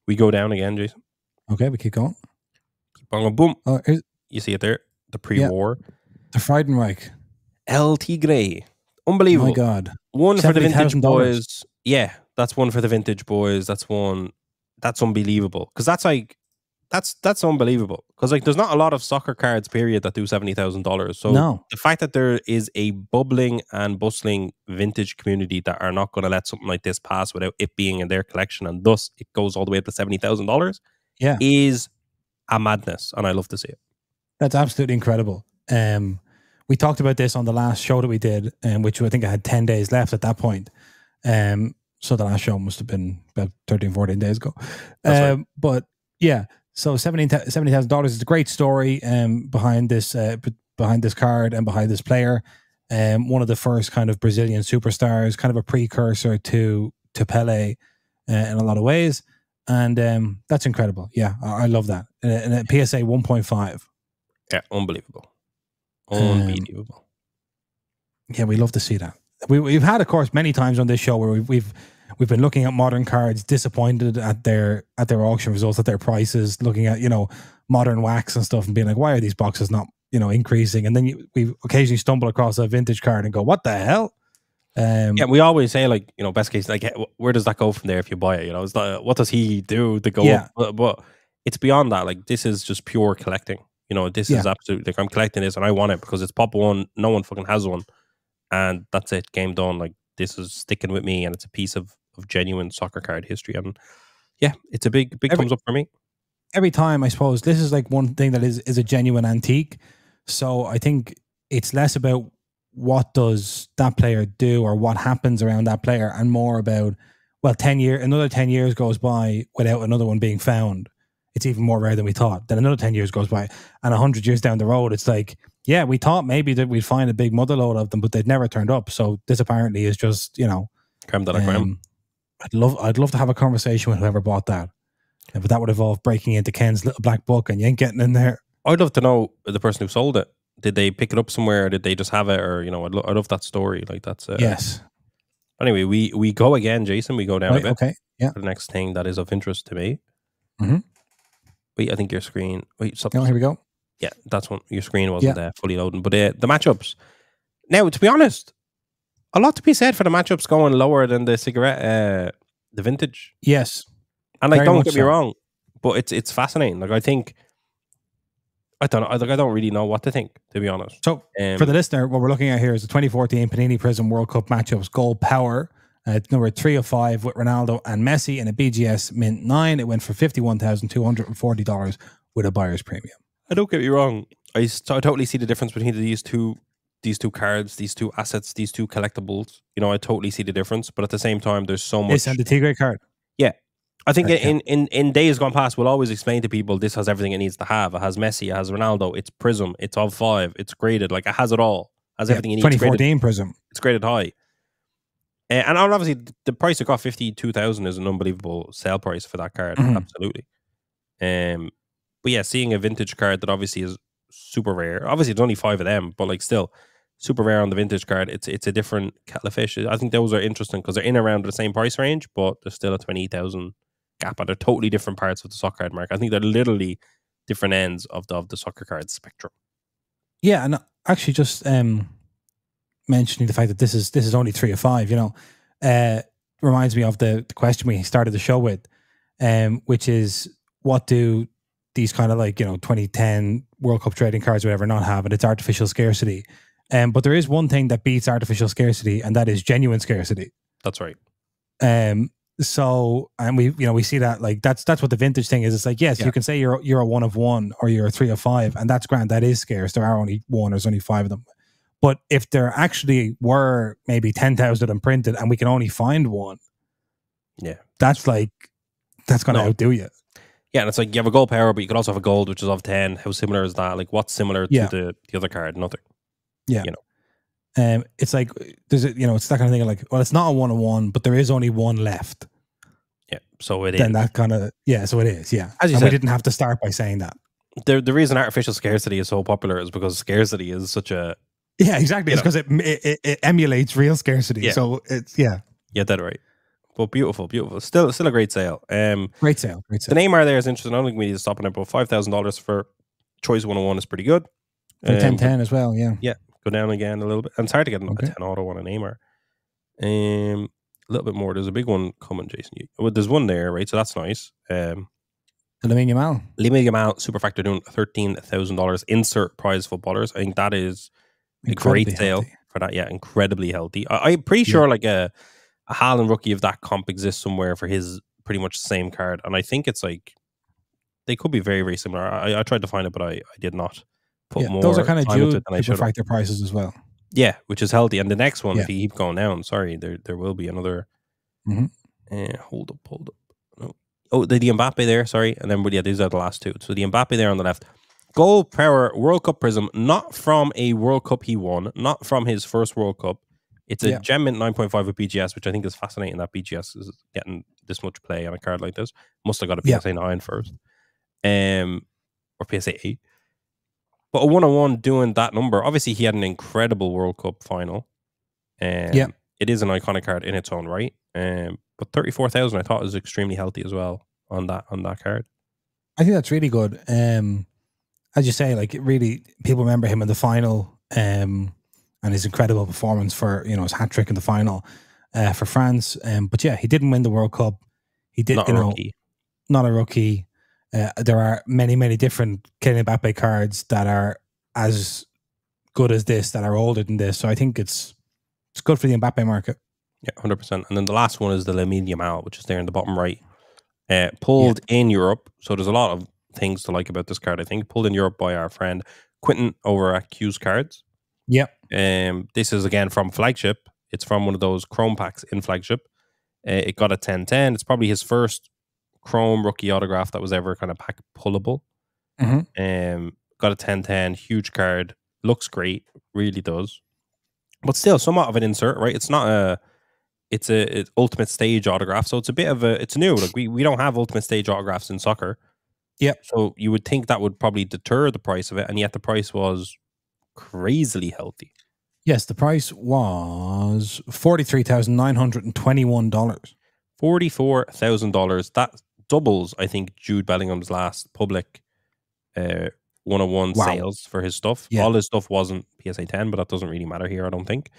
we go down again, Jason. Okay, we keep going. Keep on going. Boom. Oh, you see it there, the pre-war. The Friedenreich. El Tigre. Unbelievable. Oh my God. One for the vintage boys. Yeah, that's one for the vintage boys. That's one. That's unbelievable because that's unbelievable because there's not a lot of soccer cards period that do $70,000. So the fact that there is a bubbling and bustling vintage community that are not going to let something like this pass without it being in their collection, and thus it goes all the way up to $70,000 is a madness, and I love to see it. That's absolutely incredible. We talked about this on the last show that we did, which I think I had 10 days left at that point. So the last show must have been about 13, 14 days ago. Right. But yeah, so $70,000 is a great story behind this card and behind this player. One of the first kind of Brazilian superstars, kind of a precursor to Pele in a lot of ways. And that's incredible. Yeah, I love that. And a PSA 1.5. Yeah, unbelievable. Unbelievable. Yeah, we love to see that. We've had, of course, many times on this show where we've been looking at modern cards, disappointed at their auction results, at their prices, looking at, modern wax and stuff and being like, why are these boxes not, increasing? And then we occasionally stumble across a vintage card and go, what the hell? Yeah, we always say, like, best case, like, where does that go from there if you buy it? It's like, what does he do to go up? But it's beyond that. Like, this is just pure collecting. This is absolutely, like, I'm collecting this and I want it because it's pop one. No one fucking has one. And that's it. Game done. Like, this is sticking with me, and it's a piece of genuine soccer card history. And yeah, it's a big thumbs up for me. Every time, I suppose, this is like one thing that is a genuine antique. So I think it's less about what does that player do or what happens around that player, and more about, well, another 10 years goes by without another one being found. It's even more rare than we thought. Then another 10 years goes by, and 100 years down the road, it's like, yeah, we thought maybe that we'd find a big motherload of them, but they'd never turned up. So this apparently is just, creme de la creme. I'd love to have a conversation with whoever bought that. But that would involve breaking into Ken's little black book and you ain't getting in there. I'd love to know the person who sold it. Did they pick it up somewhere? Or did they just have it? Or, I'd love that story. Like, that's yes. Anyway, we go again, Jason. We go down a bit. Okay. Yeah. For the next thing that is of interest to me. Mm-hmm. Wait, I think your screen. Wait, oh, here we go. Yeah, that's one. Your screen wasn't fully loading. But the matchups. Now, to be honest, a lot to be said for the matchups going lower than the cigarette, the vintage. Yes. And like, don't get me wrong, but it's fascinating. Like, I think, I don't know. Like, I don't really know what to think, to be honest. So for the listener, what we're looking at here is the 2014 Panini Prism World Cup matchups gold power. It's number 3 of 5 with Ronaldo and Messi in a BGS Mint 9. It went for $51,240 with a buyer's premium. I don't get me wrong. I totally see the difference between these two cards, these two assets, these two collectibles. I totally see the difference. But at the same time, there's so much. This and the Tigre card. Yeah. I think in days gone past, we'll always explain to people this has everything it needs to have. It has Messi, it has Ronaldo, it's Prism, it's of 5, it's graded. Like, it has it all. It has everything it needs. 2014 Prism. It's graded high. And obviously, the price it got, 52,000, is an unbelievable sale price for that card. Mm-hmm. Absolutely. But yeah, seeing a vintage card that obviously is super rare. Obviously, there's only 5 of them, but like, still super rare on the vintage card. It's a different kettle of fish. I think those are interesting because they're in around the same price range, but there's still a 20,000 gap, and they're totally different parts of the soccer card market. I think they're literally different ends of the soccer card spectrum. Yeah, and actually, just mentioning the fact that this is only 3 of 5, reminds me of the question we started the show with, which is, what do these kind of, like, 2010 World Cup trading cards or whatever not have? And it's artificial scarcity. But there is one thing that beats artificial scarcity, and that is genuine scarcity. That's right. So, and we see that, like, that's what the vintage thing is. It's like, yes, you can say you're a 1 of 1 or you're a 3 of 5, and that's grand. That is scarce. There are only there's only 5 of them. But if there actually were maybe 10,000 of them printed and we can only find 1, that's going to outdo you. Yeah, and it's like, you have a gold power, but you could also have a gold which is of 10. How similar is that? Like, what's similar to the other card? Nothing. Yeah. It's like, there's it's that kind of thing, like, well, it's not a 1 of 1, but there is only 1 left. Yeah, so it then is. That kind of, so it is, yeah. As you said, we didn't have to start by saying that. The reason artificial scarcity is so popular is because scarcity is such a... Yeah, exactly. It's because it emulates real scarcity. Yeah. So it's, yeah. Yeah, that's right. But beautiful. Still a great sale. Great sale. The Neymar there is interesting. I don't think we need to stop on it, but $5,000 for Choice 101 is pretty good. 10-10 as well, yeah. Yeah, go down again a little bit. And it's hard to get a 10 auto on a Neymar. A little bit more. There's a big one coming, Jason. Well, there's one there, right? So that's nice. The Lamine Yamal. Lamine Yamal, super factor, doing $13,000. Insert prize footballers. I think that is a great sale for that. Yeah, incredibly healthy. I'm pretty sure like a Haaland rookie of that comp exists somewhere for his pretty much the same card. And I think it's like they could be very, very similar. I tried to find it, but I did not put more those are kind of time into due it than I to should have. refractor prices as well. Yeah, which is healthy. And the next one, Yeah. if you keep going down, sorry, there will be another. Mm-hmm. Hold up. No. Oh, the Mbappe there, sorry. And then, yeah, these are the last two. So the Mbappe there on the left. Gold Power World Cup Prism, not from a World Cup he won, not from his first World Cup. It's a Gem Mint 9.5 with BGS, which I think is fascinating that BGS is getting this much play on a card like this. Must have got a PSA 9 first. Or PSA 8. But a 1-on-1 doing that number, obviously he had an incredible World Cup final. It is an iconic card in its own right. But 34,000 I thought was extremely healthy as well on that card. I think that's really good. As you say, like really people remember him in the final and his incredible performance for, you know, his hat trick in the final for France. But yeah, he didn't win the World Cup. He did, Not a rookie. Not a rookie. There are many, many different Kylian Mbappe cards that are as good as this, that are older than this. So I think it's good for the Mbappe market. Yeah, 100%. And then the last one is the Lamine Yamal, which is there in the bottom right. Pulled in Europe. So there's a lot of things to like about this card, I think. Pulled in Europe by our friend Quentin over at Q's Cards. Yep. This is again from Flagship. It's from one of those Chrome packs in Flagship. It got a 10/10. It's probably his first Chrome rookie autograph that was ever kind of pack pullable. Mm-hmm. Got a 10/10, huge card. Looks great, really does. But still, somewhat of an insert, right? It's not it's ultimate stage autograph, so it's a bit of it's new. Like we don't have ultimate stage autographs in soccer. Yep. So you would think that would probably deter the price of it, and yet the price was crazily healthy. Yes, the price was $43,921. $44,000. That doubles, I think, Jude Bellingham's last public 101 sales for his stuff. All his stuff wasn't PSA 10, but that doesn't really matter here, I don't think.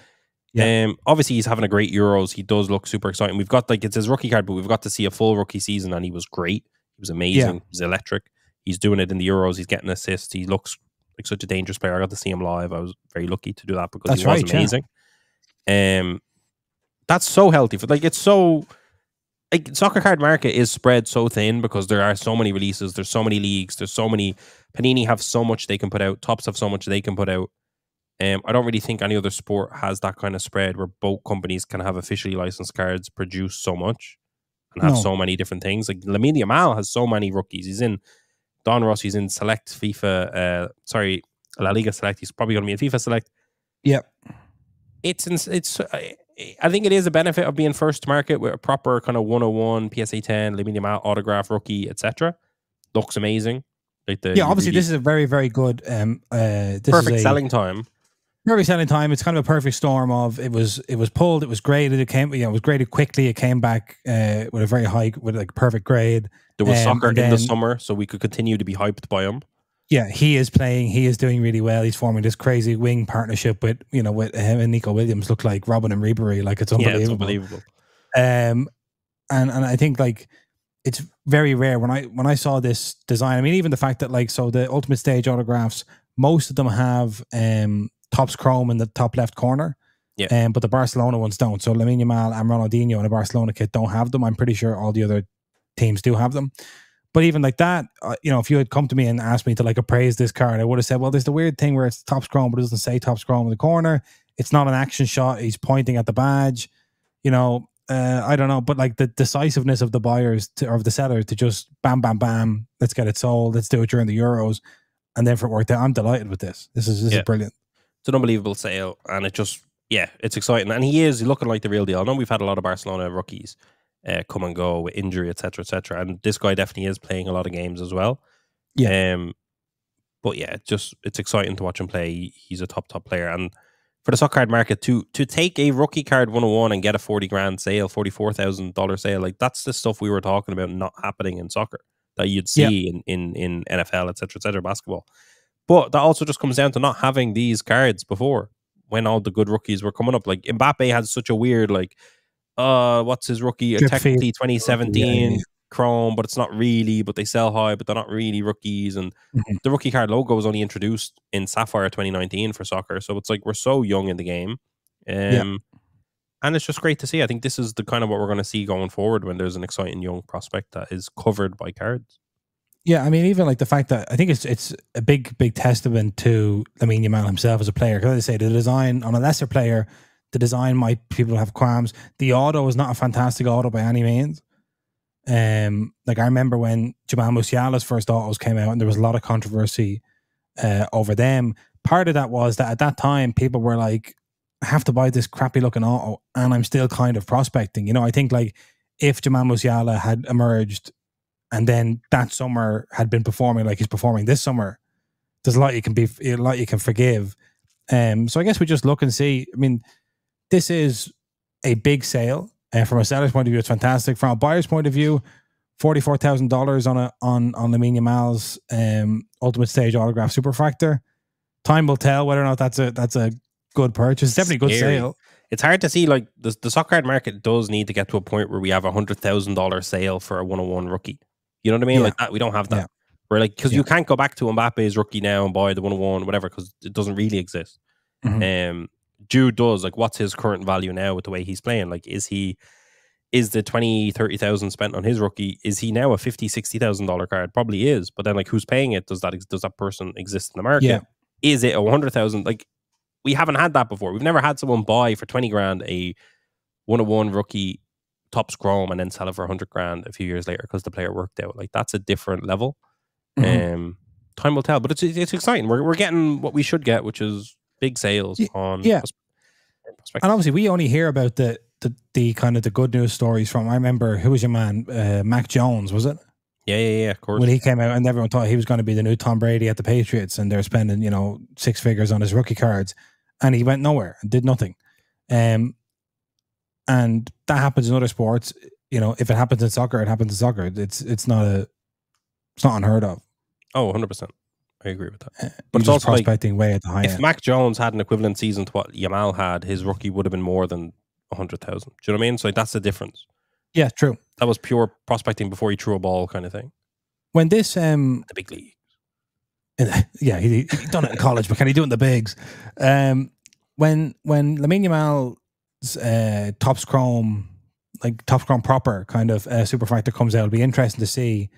Obviously, he's having a great Euros. He does look super exciting. We've got, like, it's his rookie card, but we've got to see a full rookie season, and he was great. He was amazing. He was electric. He's doing it in the Euros. He's getting assists. He looks like such a dangerous player. I got to see him live. I was very lucky to do that because he was amazing. That's so healthy. Like, it's so... Like, soccer card market is spread so thin because there are so many releases. There's so many leagues. There's so many... Panini have so much they can put out. Topps have so much they can put out. I don't really think any other sport has that kind of spread where both companies can have officially licensed cards produce so much and have so many different things. Like Lamine Yamal has so many rookies. He's in Don Ross. He's in Select FIFA. La Liga Select. He's probably going to be in FIFA Select. Yep. I think it is a benefit of being first to market with a proper kind of 101 PSA 10 Lamine Yamal autograph rookie, etc. Looks amazing. Like obviously this is a very, very good perfect selling time. Perfect selling time. It's kind of a perfect storm of it was pulled, it was graded, it was graded quickly, it came back with a very high, with like perfect grade. There was soccer in the summer, so we could continue to be hyped by him. Yeah, he is doing really well. He's forming this crazy wing partnership with him and Nico Williams look like Robin and Ribery. Like it's unbelievable. Yeah, it's unbelievable. And I think like it's very rare when I saw this design. I mean, even the fact that like the Ultimate Stage autographs, most of them have Topps Chrome in the top left corner. Yeah. But the Barcelona ones don't. So Lamine Yamal and Ronaldinho in a Barcelona kit don't have them. I'm pretty sure all the other teams do have them. But even like that, if you had come to me and asked me to like appraise this card, I would have said, well, there's the weird thing where it's Topps Chrome, but it doesn't say Topps Chrome in the corner. It's not an action shot. He's pointing at the badge. I don't know. But like the decisiveness of the buyers or the sellers to just bam, bam, bam, let's get it sold. Let's do it during the Euros. And then for it worked out, I'm delighted with this. This is brilliant. It's an unbelievable sale. And it's exciting. And he is looking like the real deal. I know we've had a lot of Barcelona rookies come and go with injury, etc., etc. And this guy definitely is playing a lot of games as well. Yeah. But yeah, it's exciting to watch him play. He's a top player. And for the soccer card market, to take a rookie card 101 and get a 40 grand sale, $44,000 sale, like that's the stuff we were talking about not happening in soccer that you'd see in NFL, etc., basketball. But that also just comes down to not having these cards before when all the good rookies were coming up. Like Mbappe has such a weird what's his rookie? Technically 2017 Chrome, but it's not really, but they sell high, but they're not really rookies. And the rookie card logo was only introduced in Sapphire 2019 for soccer. So it's like we're so young in the game. And it's just great to see. I think this is the kind of what we're going to see going forward when there's an exciting young prospect that is covered by cards. Yeah, I mean, even like the fact that I think it's a big testament to Lamine Yamal himself as a player. Because I say the design on a lesser player, the design might people have qualms. The auto is not a fantastic auto by any means. Like I remember when Jamal Musiala's first autos came out, and there was a lot of controversy over them. Part of that was that at that time people were like, I have to buy this crappy looking auto, and I'm still kind of prospecting. You know, I think like if Jamal Musiala had emerged and then that summer had been performing like he's performing this summer, there's a lot you can forgive. So I guess we just look and see. I mean, this is a big sale. From a seller's point of view, it's fantastic. From a buyer's point of view, $44,000 on Lamine Yamal's Ultimate Stage Autograph Superfractor. Time will tell whether or not that's a good purchase. It's definitely a good sale. It's hard to see, like, the soccer card market does need to get to a point where we have $100,000 sale for a 101 rookie. You know what I mean? Yeah. Like that, we don't have that. Yeah. We're like, because you can't go back to Mbappe's rookie now and buy the 101, whatever, because it doesn't really exist. Jude does. Like, what's his current value now with the way he's playing? Like, is the 20, 30,000 spent on his rookie, is he now a $50,000-$60,000 card? Probably is. But then, like, who's paying it? Does that person exist in the market? Yeah. Is it a 100,000? Like, we haven't had that before. We've never had someone buy for 20 grand a 101 rookie Topps Chrome and then sell it for 100 grand a few years later because the player worked out. Like, that's a different level. Time will tell, but it's exciting. We're getting what we should get, which is big sales on. Yeah, and obviously we only hear about the kind of the good news stories from. I remember, who was your man, Mac Jones, was it? Yeah, of course. When he came out, and everyone thought he was going to be the new Tom Brady at the Patriots, and they're spending, you know, 6 figures on his rookie cards, and he went nowhere and did nothing. And that happens in other sports. You know, if it happens in soccer, it happens in soccer. It's not unheard of. Oh, 100%. I agree with that. But it's also prospecting way at the high end. If Mac Jones had an equivalent season to what Yamal had, his rookie would have been more than 100,000. Do you know what I mean? So, like, that's the difference. Yeah, true. That was pure prospecting before he threw a ball, kind of thing. When this the big league. Yeah, he done it in college, but can he do it in the bigs? When Lamine Yamal's Topps Chrome proper kind of Superfractor comes out, it'll be interesting to see.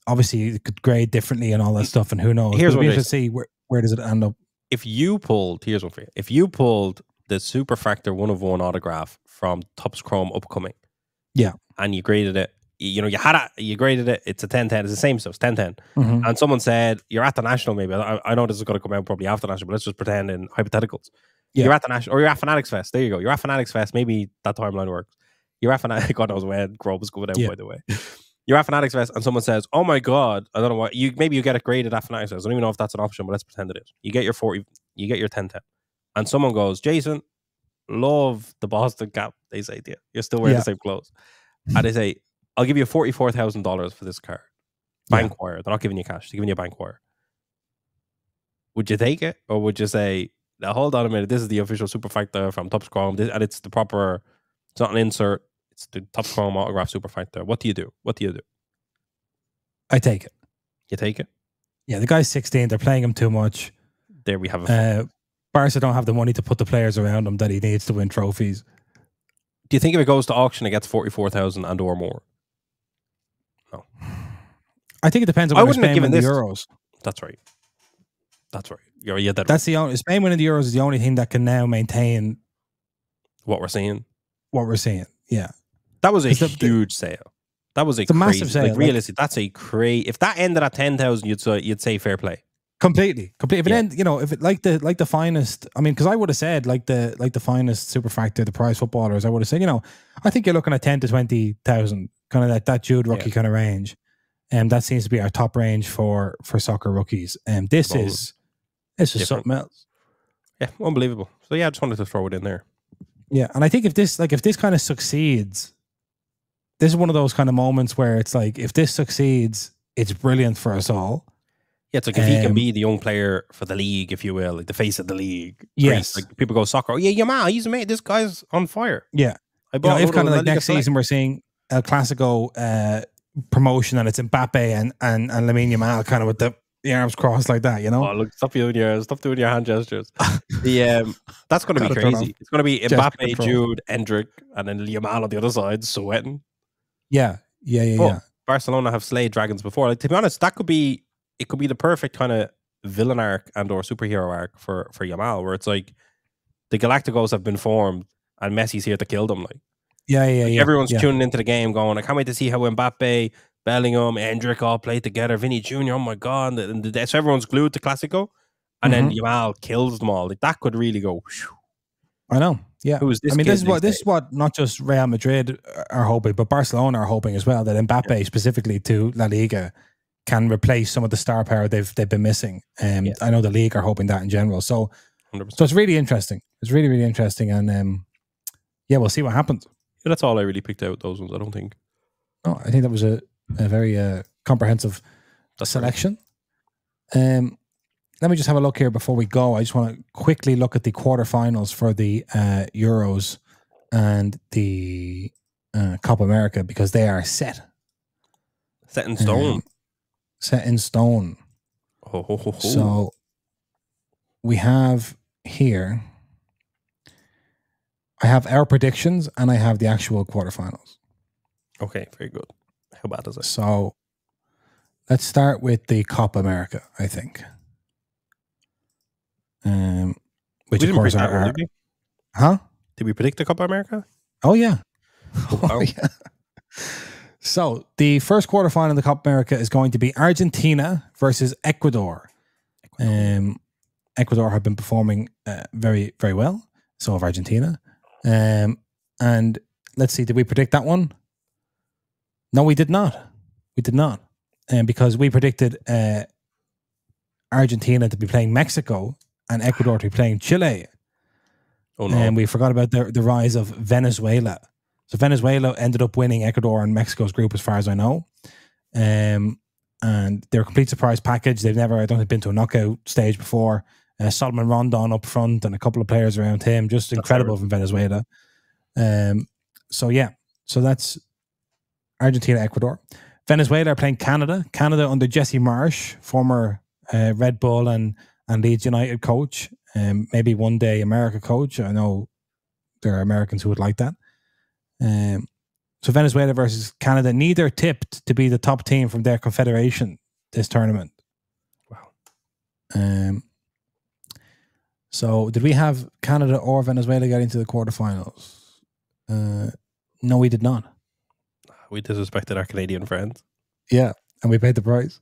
Obviously, it could grade differently and all that stuff, and who knows. Here's what to see where does it end up. If you pulled, here's one for you. If you pulled the Superfractor 1/1 autograph from Topps Chrome upcoming, yeah, and you graded it, you know, you graded it, it's a 10/10, it's the same stuff, it's 10/10. And someone said, you're at the National, maybe. I know this is going to come out probably after the National, but let's just pretend in hypotheticals. Yeah. You're at the National, or you're at Fanatics Fest. There you go. You're at Fanatics Fest. Maybe that timeline works. You're at Fanatics. God knows when Grove is going out, by the way. You're at Fanatics Fest, and someone says, "Oh my God, I don't know what maybe you get it graded at Fanatics Fest. I don't even know if that's an option, but let's pretend it is. You get your 40, you get your 10/10, and someone goes, Jason, love the Boston cap. They say to you, you're still wearing the same clothes, and they say, I'll give you $44,000 for this card. Bank wire. They're not giving you cash. They're giving you a bank wire. Would you take it, or would you say, now hold on a minute, this is the official Superfactor from Topps Chrome, and it's the proper, it's not an insert, it's the Topps Chrome autograph Superfactor. What do you do? I take it. You take it? Yeah, the guy's 16. They're playing him too much. There we have it. Barca don't have the money to put the players around him that he needs to win trophies. Do you think if it goes to auction, it gets 44,000 and or more? No. I think it depends on what Spain win the Euros. That's right. Yeah, that's the only, Spain winning the Euros is the only thing that can now maintain what we're seeing. Yeah. That was a huge sale. That was a massive sale. Like, realistically, that's a crazy. If that ended at 10,000, you'd say fair play. Completely. If it end, you know, if it like the finest, I mean, because I would have said like the finest Superfactor, the prize footballers, I would have said, you know, I think you're looking at 10 to 20,000, kind of that Jude rookie kind of range, and that seems to be our top range for soccer rookies. And this is something else. Yeah, unbelievable. So yeah, I just wanted to throw it in there. Yeah, and I think if this kind of succeeds, this is one of those kind of moments where it's like, if this succeeds, it's brilliant for us all. Yeah, it's like if he can be the young player for the league, if you will, like the face of the league. Yes. Like people go, soccer, oh yeah, Yamal, he's amazing. This guy's on fire. Yeah. If kind of like next season we're seeing El Clasico promotion and it's Mbappe and Lamine Yamal kind of with the arms crossed like that, you know? Oh, look, stop doing your hand gestures. That's going to be crazy. It's going to be Mbappe, Jude, Endrick, and then Yamal on the other side, sweating. Yeah. But Barcelona have slayed dragons before. Like, to be honest, it could be the perfect kind of villain arc and or superhero arc for Yamal, where it's like the Galacticos have been formed and Messi's here to kill them. Like, everyone's tuning into the game, going, I can't wait to see how Mbappe, Bellingham, Endrick all play together. Vinny Jr. Oh my god! So everyone's glued to Classico, and then Yamal kills them all. Like, that could really go. Whew. I know. Yeah, Who is this? I mean, this is what not just Real Madrid are hoping, but Barcelona are hoping as well, that Mbappe specifically to La Liga can replace some of the star power they've been missing. I know the league are hoping that in general. So 100%. So it's really interesting. It's really, really interesting. And we'll see what happens. Yeah, that's all I really picked out, those ones, I don't think. Oh, I think that was a very comprehensive selection. Let me just have a look here before we go. I just want to quickly look at the quarterfinals for the Euros and the Copa America, because they are set. Set in stone. Set in stone. Oh. So we have here, I have our predictions and I have the actual quarterfinals. Okay, very good. How bad is it? So let's start with the Copa America, I think. Which of course are... Huh? Did we predict the Copa America? Oh, yeah. Oh, yeah. So the first quarterfinal in the Copa America is going to be Argentina versus Ecuador. Ecuador have been performing very, very well. So have Argentina. And let's see, did we predict that one? No, we did not. We did not. Because we predicted Argentina to be playing Mexico and Ecuador to be playing Chile. Oh, no. And we forgot about the rise of Venezuela. So Venezuela ended up winning Ecuador and Mexico's group, as far as I know. And they're a complete surprise package. They've never, I don't think, been to a knockout stage before. Solomon Rondon up front and a couple of players around him. Just incredible from Venezuela. So that's Argentina, Ecuador. Venezuela are playing Canada. Canada under Jesse Marsh, former Red Bull and Leeds United coach. Maybe one day America coach. I know there are Americans who would like that. So Venezuela versus Canada, neither tipped to be the top team from their confederation this tournament. Wow. So did we have Canada or Venezuela get into the quarterfinals? No, we did not. We disrespected our Canadian friends. Yeah, and we paid the price.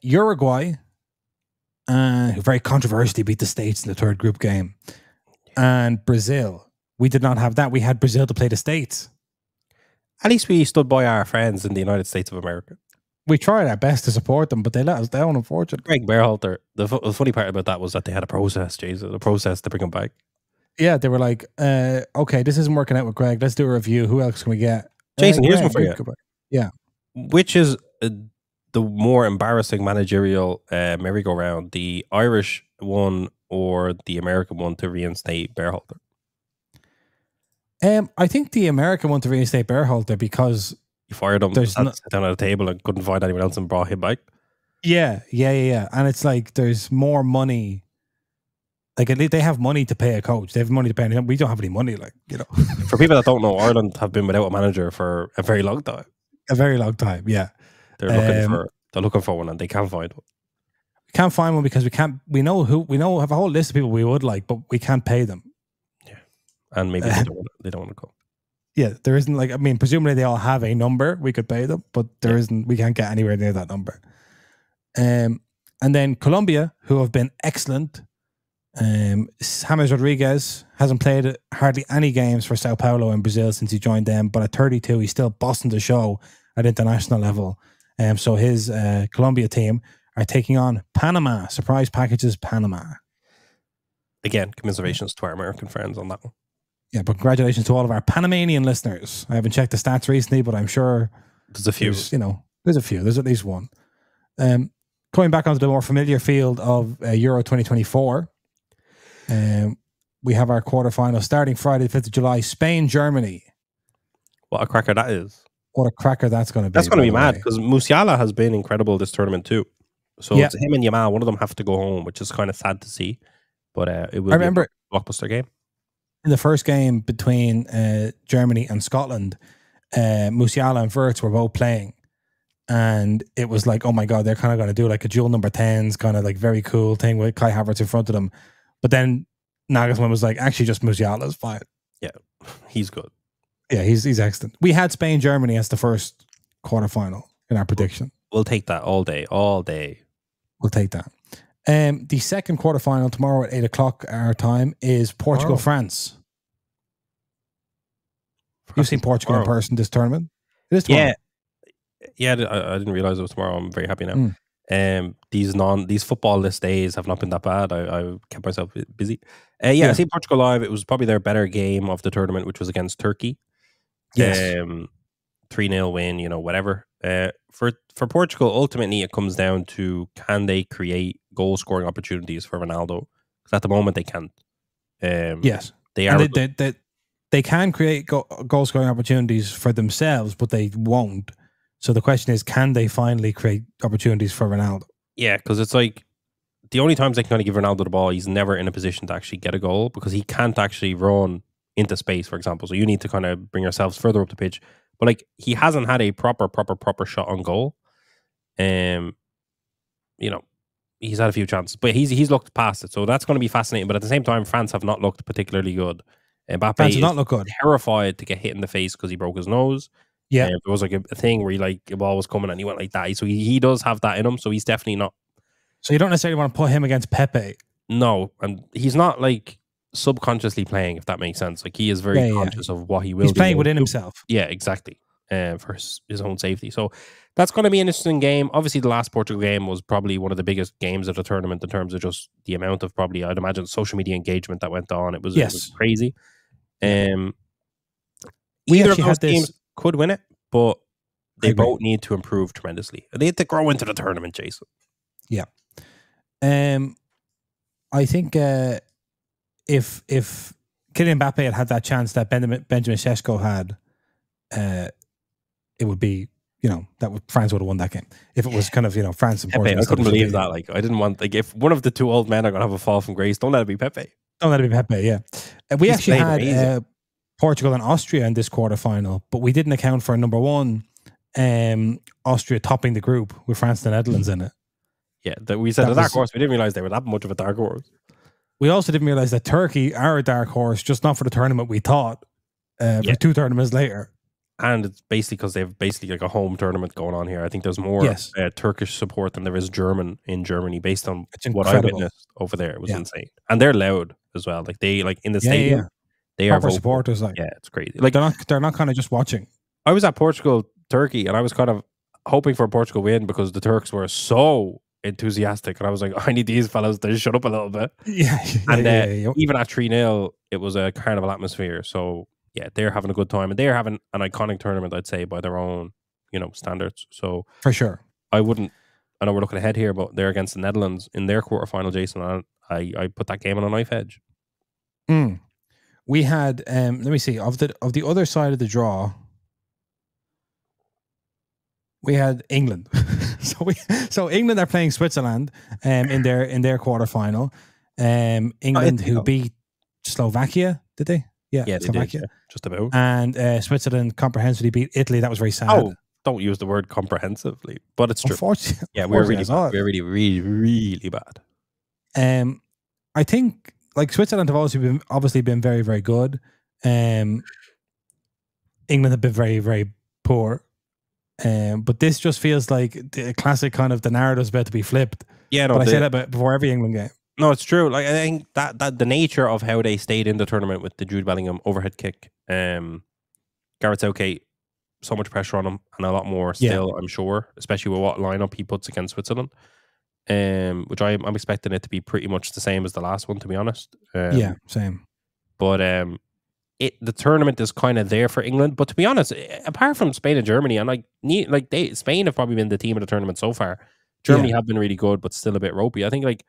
Uruguay, who very controversially beat the States in the third group game. And Brazil. We did not have that. We had Brazil to play the States. At least we stood by our friends in the United States of America. We tried our best to support them, but they let us down, unfortunately. Greg Berhalter, the funny part about that was that they had a process, Jesus, a process to bring him back. Yeah, they were like, okay, this isn't working out with Greg. Let's do a review. Who else can we get? Jason, here's one for you. Yeah. Which is the more embarrassing managerial merry-go-round, the Irish one or the American one to reinstate Berhalter? I think the American one to reinstate Berhalter, because you fired him, sat down at a table and couldn't find anyone else and brought him back. Yeah. And it's like there's more money. Like, they have money to pay a coach. They have money to pay him. We don't have any money, like, you know. For people that don't know, Ireland have been without a manager for a very long time. A very long time, yeah. They're looking for one and they can't find one. We can't find one because have a whole list of people we would like, but we can't pay them. Yeah. And maybe they don't want to go. Yeah, there isn't, like, I mean, presumably they all have a number we could pay them, but there isn't, we can't get anywhere near that number. And then Colombia, who have been excellent. James Rodriguez hasn't played hardly any games for Sao Paulo in Brazil since he joined them, but at 32 he's still bossing the show at international level. So his Colombia team are taking on Panama. Surprise packages, Panama. Again, commiserations to our American friends on that one. Yeah, but congratulations to all of our Panamanian listeners. I haven't checked the stats recently, but I'm sure there's a few. There's a few. There's at least one. Coming back onto the more familiar field of Euro 2024, we have our quarterfinal starting Friday, 5th of July, Spain, Germany. What a cracker that is. What a cracker that's going to be. That's going to be mad, because Musiala has been incredible this tournament too. So it's him and Yamal, one of them have to go home, which is kind of sad to see. But it will be a blockbuster game. In the first game between Germany and Scotland, Musiala and Wirtz were both playing. and it was like, oh my god, they're kind of going to do like a dual number 10s kind of like very cool thing with Kai Havertz in front of them. But then Nagelsmann was like, actually, just Musiala is fine. Yeah, he's good. Yeah, he's excellent. We had Spain Germany as the first quarterfinal in our prediction. We'll take that all day, all day. We'll take that. The second quarterfinal tomorrow at 8 o'clock our time is Portugal France. You've seen Portugal in person this tournament? It is tomorrow. Yeah, I didn't realize it was tomorrow. I'm very happy now. These football list days have not been that bad. I kept myself busy. I see Portugal live. It was probably their better game of the tournament, which was against Turkey. Yes. 3-0 win, whatever. For Portugal, ultimately it comes down to, can they create goal scoring opportunities for Ronaldo? Because at the moment they can't. Yes. They are. They can create goal scoring opportunities for themselves, but they won't. So the question is, can they finally create opportunities for Ronaldo? Yeah, because it's like the only times they can kind of give Ronaldo the ball, he's never in a position to actually get a goal because he can't actually run into space, for example. So you need to kind of bring yourselves further up the pitch. But like, he hasn't had a proper shot on goal. He's had a few chances, but he's looked past it. So that's going to be fascinating. But at the same time, France have not looked particularly good. Mbappe is not look good. Terrified to get hit in the face because he broke his nose. Yeah, there was like a thing where a ball was coming and he went like that. So he does have that in him. So he's definitely not. So you don't necessarily want to put him against Pepe. No, and he's not like subconsciously playing, if that makes sense. Like, he is very conscious of what he will. He's playing within himself. Yeah, exactly. For his own safety. So that's going to be an interesting game. Obviously, the last Portugal game was probably one of the biggest games of the tournament in terms of just the amount of probably, I'd imagine, social media engagement that went on. It was crazy. Either of those teams could win it, but they both need to improve tremendously. They need to grow into the tournament, Jason. Yeah. I think if Kylian Mbappe had that chance that Benjamin Šeško had, it would be, France would have won that game. If it was kind of, France and Portugal. I couldn't believe that. Like, I didn't want, if one of the two old men are going to have a fall from grace, don't let it be Pepe. Don't let it be Pepe, yeah. We actually had Portugal and Austria in this quarterfinal, but we didn't account for number one, Austria topping the group with France and the Netherlands in it. Yeah, we said a dark horse. We didn't realize they were that much of a dark horse. We also didn't realize that Turkey are a dark horse, just not for the tournament we thought, for 2 tournaments later. And it's basically because they have basically like a home tournament going on here. I think there's more Turkish support than there is German in Germany, based on what I witnessed over there. It was insane. And they're loud as well. Like, they, like, in the stadium, they are supporters. Like, yeah, it's crazy. Like, they're not kind of just watching. I was at Portugal, Turkey, and I was kind of hoping for a Portugal win because the Turks were so enthusiastic, and I was like, I need these fellas to shut up a little bit. Even at 3-0, it was a carnival atmosphere. So yeah, they're having a good time, and they're having an iconic tournament, I'd say, by their own, standards. So for sure, I know we're looking ahead here, but they're against the Netherlands in their quarterfinal, Jason, and I put that game on a knife edge. We had let me see, of the other side of the draw, we had England. so England are playing Switzerland in their quarterfinal. England, who beat Slovakia, did they? Yeah, Slovakia. Did, just about. And Switzerland comprehensively beat Italy. That was very sad. Oh, don't use the word comprehensively, but it's true. Unfortunately, yeah, we were really, really bad. I think, like, Switzerland have obviously been very, very good. England have been very, very poor. But this just feels like the classic kind of the narrative's about to be flipped. Yeah, no, but I say that before every England game. No, it's true. Like, I think that the nature of how they stayed in the tournament with the Jude Bellingham overhead kick, Gareth Southgate, so much pressure on him, and a lot more still, I'm sure, especially with what lineup he puts against Switzerland. Which I'm expecting it to be pretty much the same as the last one, to be honest. Same. But the tournament is kind of there for England. But to be honest, apart from Spain and Germany, and Spain have probably been the team of the tournament so far. Germany have been really good, but still a bit ropey. I think, like,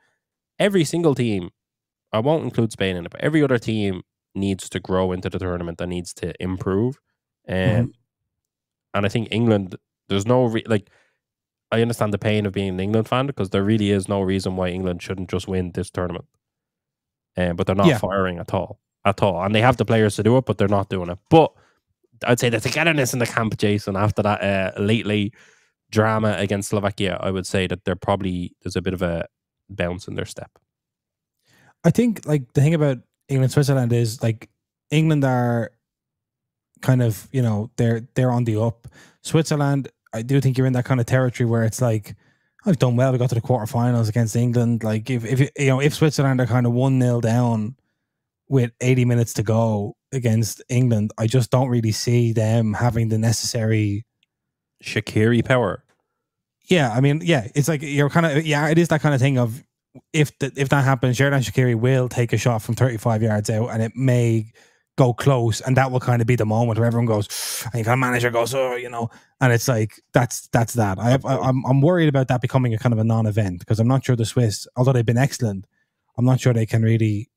every single team, I won't include Spain in it, but every other team needs to grow into the tournament and needs to improve. And I think England, there's no I understand the pain of being an England fan, because there really is no reason why England shouldn't just win this tournament. But they're not firing at all. And they have the players to do it, but they're not doing it. But I'd say there's togetherness in the camp, Jason, after that lately drama against Slovakia, I would say that there's a bit of a bounce in their step. I think like the thing about England, Switzerland is like England are kind of, you know, they're on the up. Switzerland, I do think you're in that kind of territory where it's like, I've done well. We got to the quarterfinals against England. Like if Switzerland are kind of 1-0 down with 80 minutes to go against England, I just don't really see them having the necessary Shaqiri power. Yeah, I mean, yeah, it's like you're kind of it is that kind of thing of if that happens, Xherdan Shaqiri will take a shot from 35 yards out, and it may go close, and that will kind of be the moment where everyone goes, and the manager goes, oh, you know, and it's like that's that. I'm worried about that becoming a kind of a non-event because I'm not sure the Swiss, although they've been excellent, I'm not sure they can really.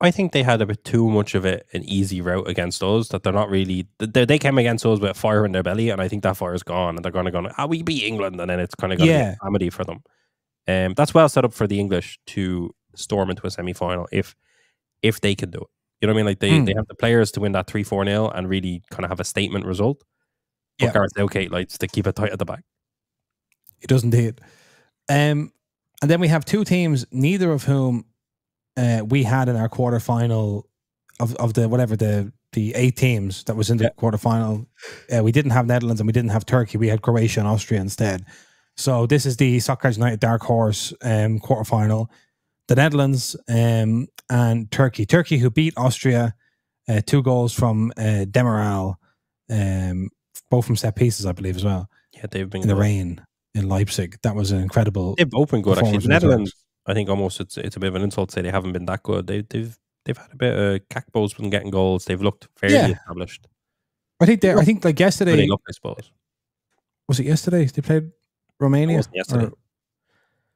I think they had a bit too much of an easy route against us, that they're not really. They came against us with fire in their belly, and I think that fire's gone, and they're going to go, we beat England, and then it's kind of going to be a comedy for them. That's well set up for the English to storm into a semi-final if they can do it. You know what I mean? Like they have the players to win that 3-4-0 and really kind of have a statement result. But Gareth Southgate likes to keep it tight at the back. He does indeed. And then we have two teams, neither of whom we had in our quarterfinal of the 8 teams that was in the quarterfinal. We didn't have Netherlands and we didn't have Turkey. We had Croatia and Austria instead. So this is the Soccer United Dark Horse quarterfinal. The Netherlands and Turkey. Turkey, who beat Austria 2 goals from Demiral, both from set pieces, I believe, as well. Yeah, they've been in the rain in Leipzig. That was an incredible. They've both been good, actually. The Netherlands, I think almost it's a bit of an insult to say they haven't been that good. They've had a bit of Kakbo's been getting goals. They've looked fairly established. I think like yesterday. They looked, I suppose. Was it yesterday? They played Romania. It wasn't yesterday.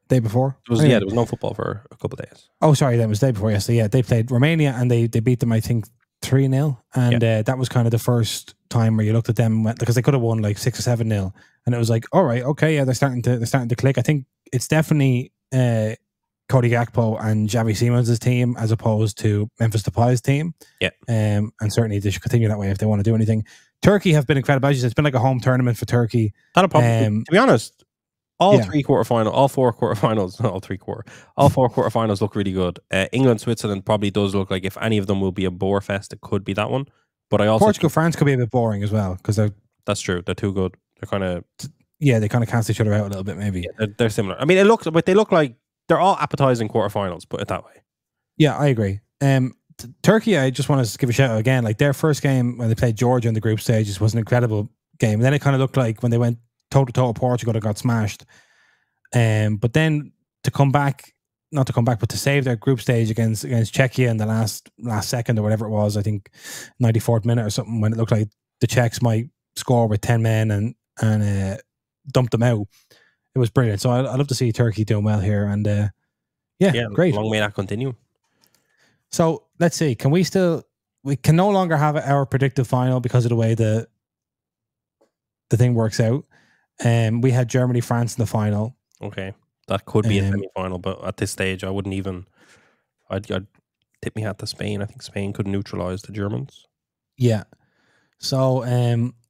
Day before? There was no football for a couple of days. Oh, sorry, that was the day before yesterday. Yeah, they played Romania and they beat them, I think, 3-0. And that was kind of the first time where you looked at them because they could have won like 6 or 7-0. And it was like, all right, okay, yeah, they're starting to click. I think it's definitely Cody Gakpo and Xavi Simons' team as opposed to Memphis Depay's team. Yeah. And certainly they should continue that way if they want to do anything. Turkey have been incredible. As you said, it's been like a home tournament for Turkey. Not a problem. To be honest, all 4 quarterfinals look really good. England, Switzerland probably does look like if any of them will be a bore fest, it could be that one. But I also Portugal, France could be a bit boring as well because that's true. They're too good. They're kind of they kind of cancel each other out a little bit, maybe. Yeah, they're similar. I mean, they look like they're all appetizing quarterfinals. Put it that way. Yeah, I agree. Turkey, I just want to give a shout out again. Like their first game when they played Georgia in the group stages was an incredible game. And then it kind of looked like when they went toe-to-toe Portugal, they got smashed. But then but to save their group stage against Czechia in the last second or whatever it was, I think 94th minute or something, when it looked like the Czechs might score with 10 men and dump them out. It was brilliant. So I love to see Turkey doing well here. And great. Long may that continue. So let's see. We can no longer have our predictive final because of the way the thing works out. We had Germany, France in the final. Okay. That could be a semi-final, but at this stage, I wouldn't even. I'd tip me hat to Spain. I think Spain could neutralise the Germans. Yeah. So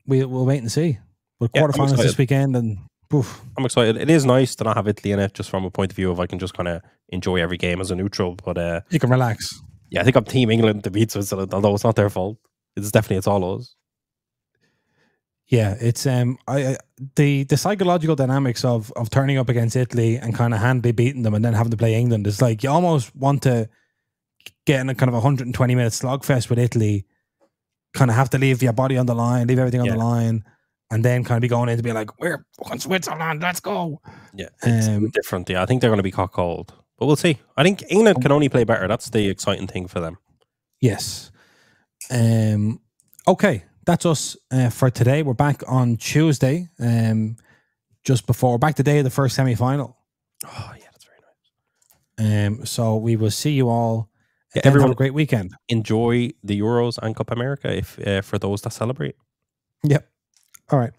we'll wait and see. But quarterfinals this weekend, and poof. I'm excited. It is nice to not have Italy in it, just from a point of view of I can just kind of enjoy every game as a neutral. But you can relax. Yeah, I think I'm Team England to beat Switzerland, although it's not their fault. It's all us. Yeah, it's the psychological dynamics of turning up against Italy and kind of handily beating them and then having to play England. It's like you almost want to get in a kind of 120-minute slogfest with Italy, kind of have to leave your body on the line, leave everything on the line, and then kind of be going in to be like, we're fucking Switzerland, let's go. Yeah, it's different. Yeah, I think they're going to be caught cold, but we'll see. I think England can only play better. That's the exciting thing for them. Yes. Okay. That's us for today. We're back on Tuesday, just before. We're back the day of the first semi-final. Oh, yeah, that's very nice. So we will see you all. Everyone, have a great weekend. Enjoy the Euros and Copa America if for those that celebrate. Yep. All right.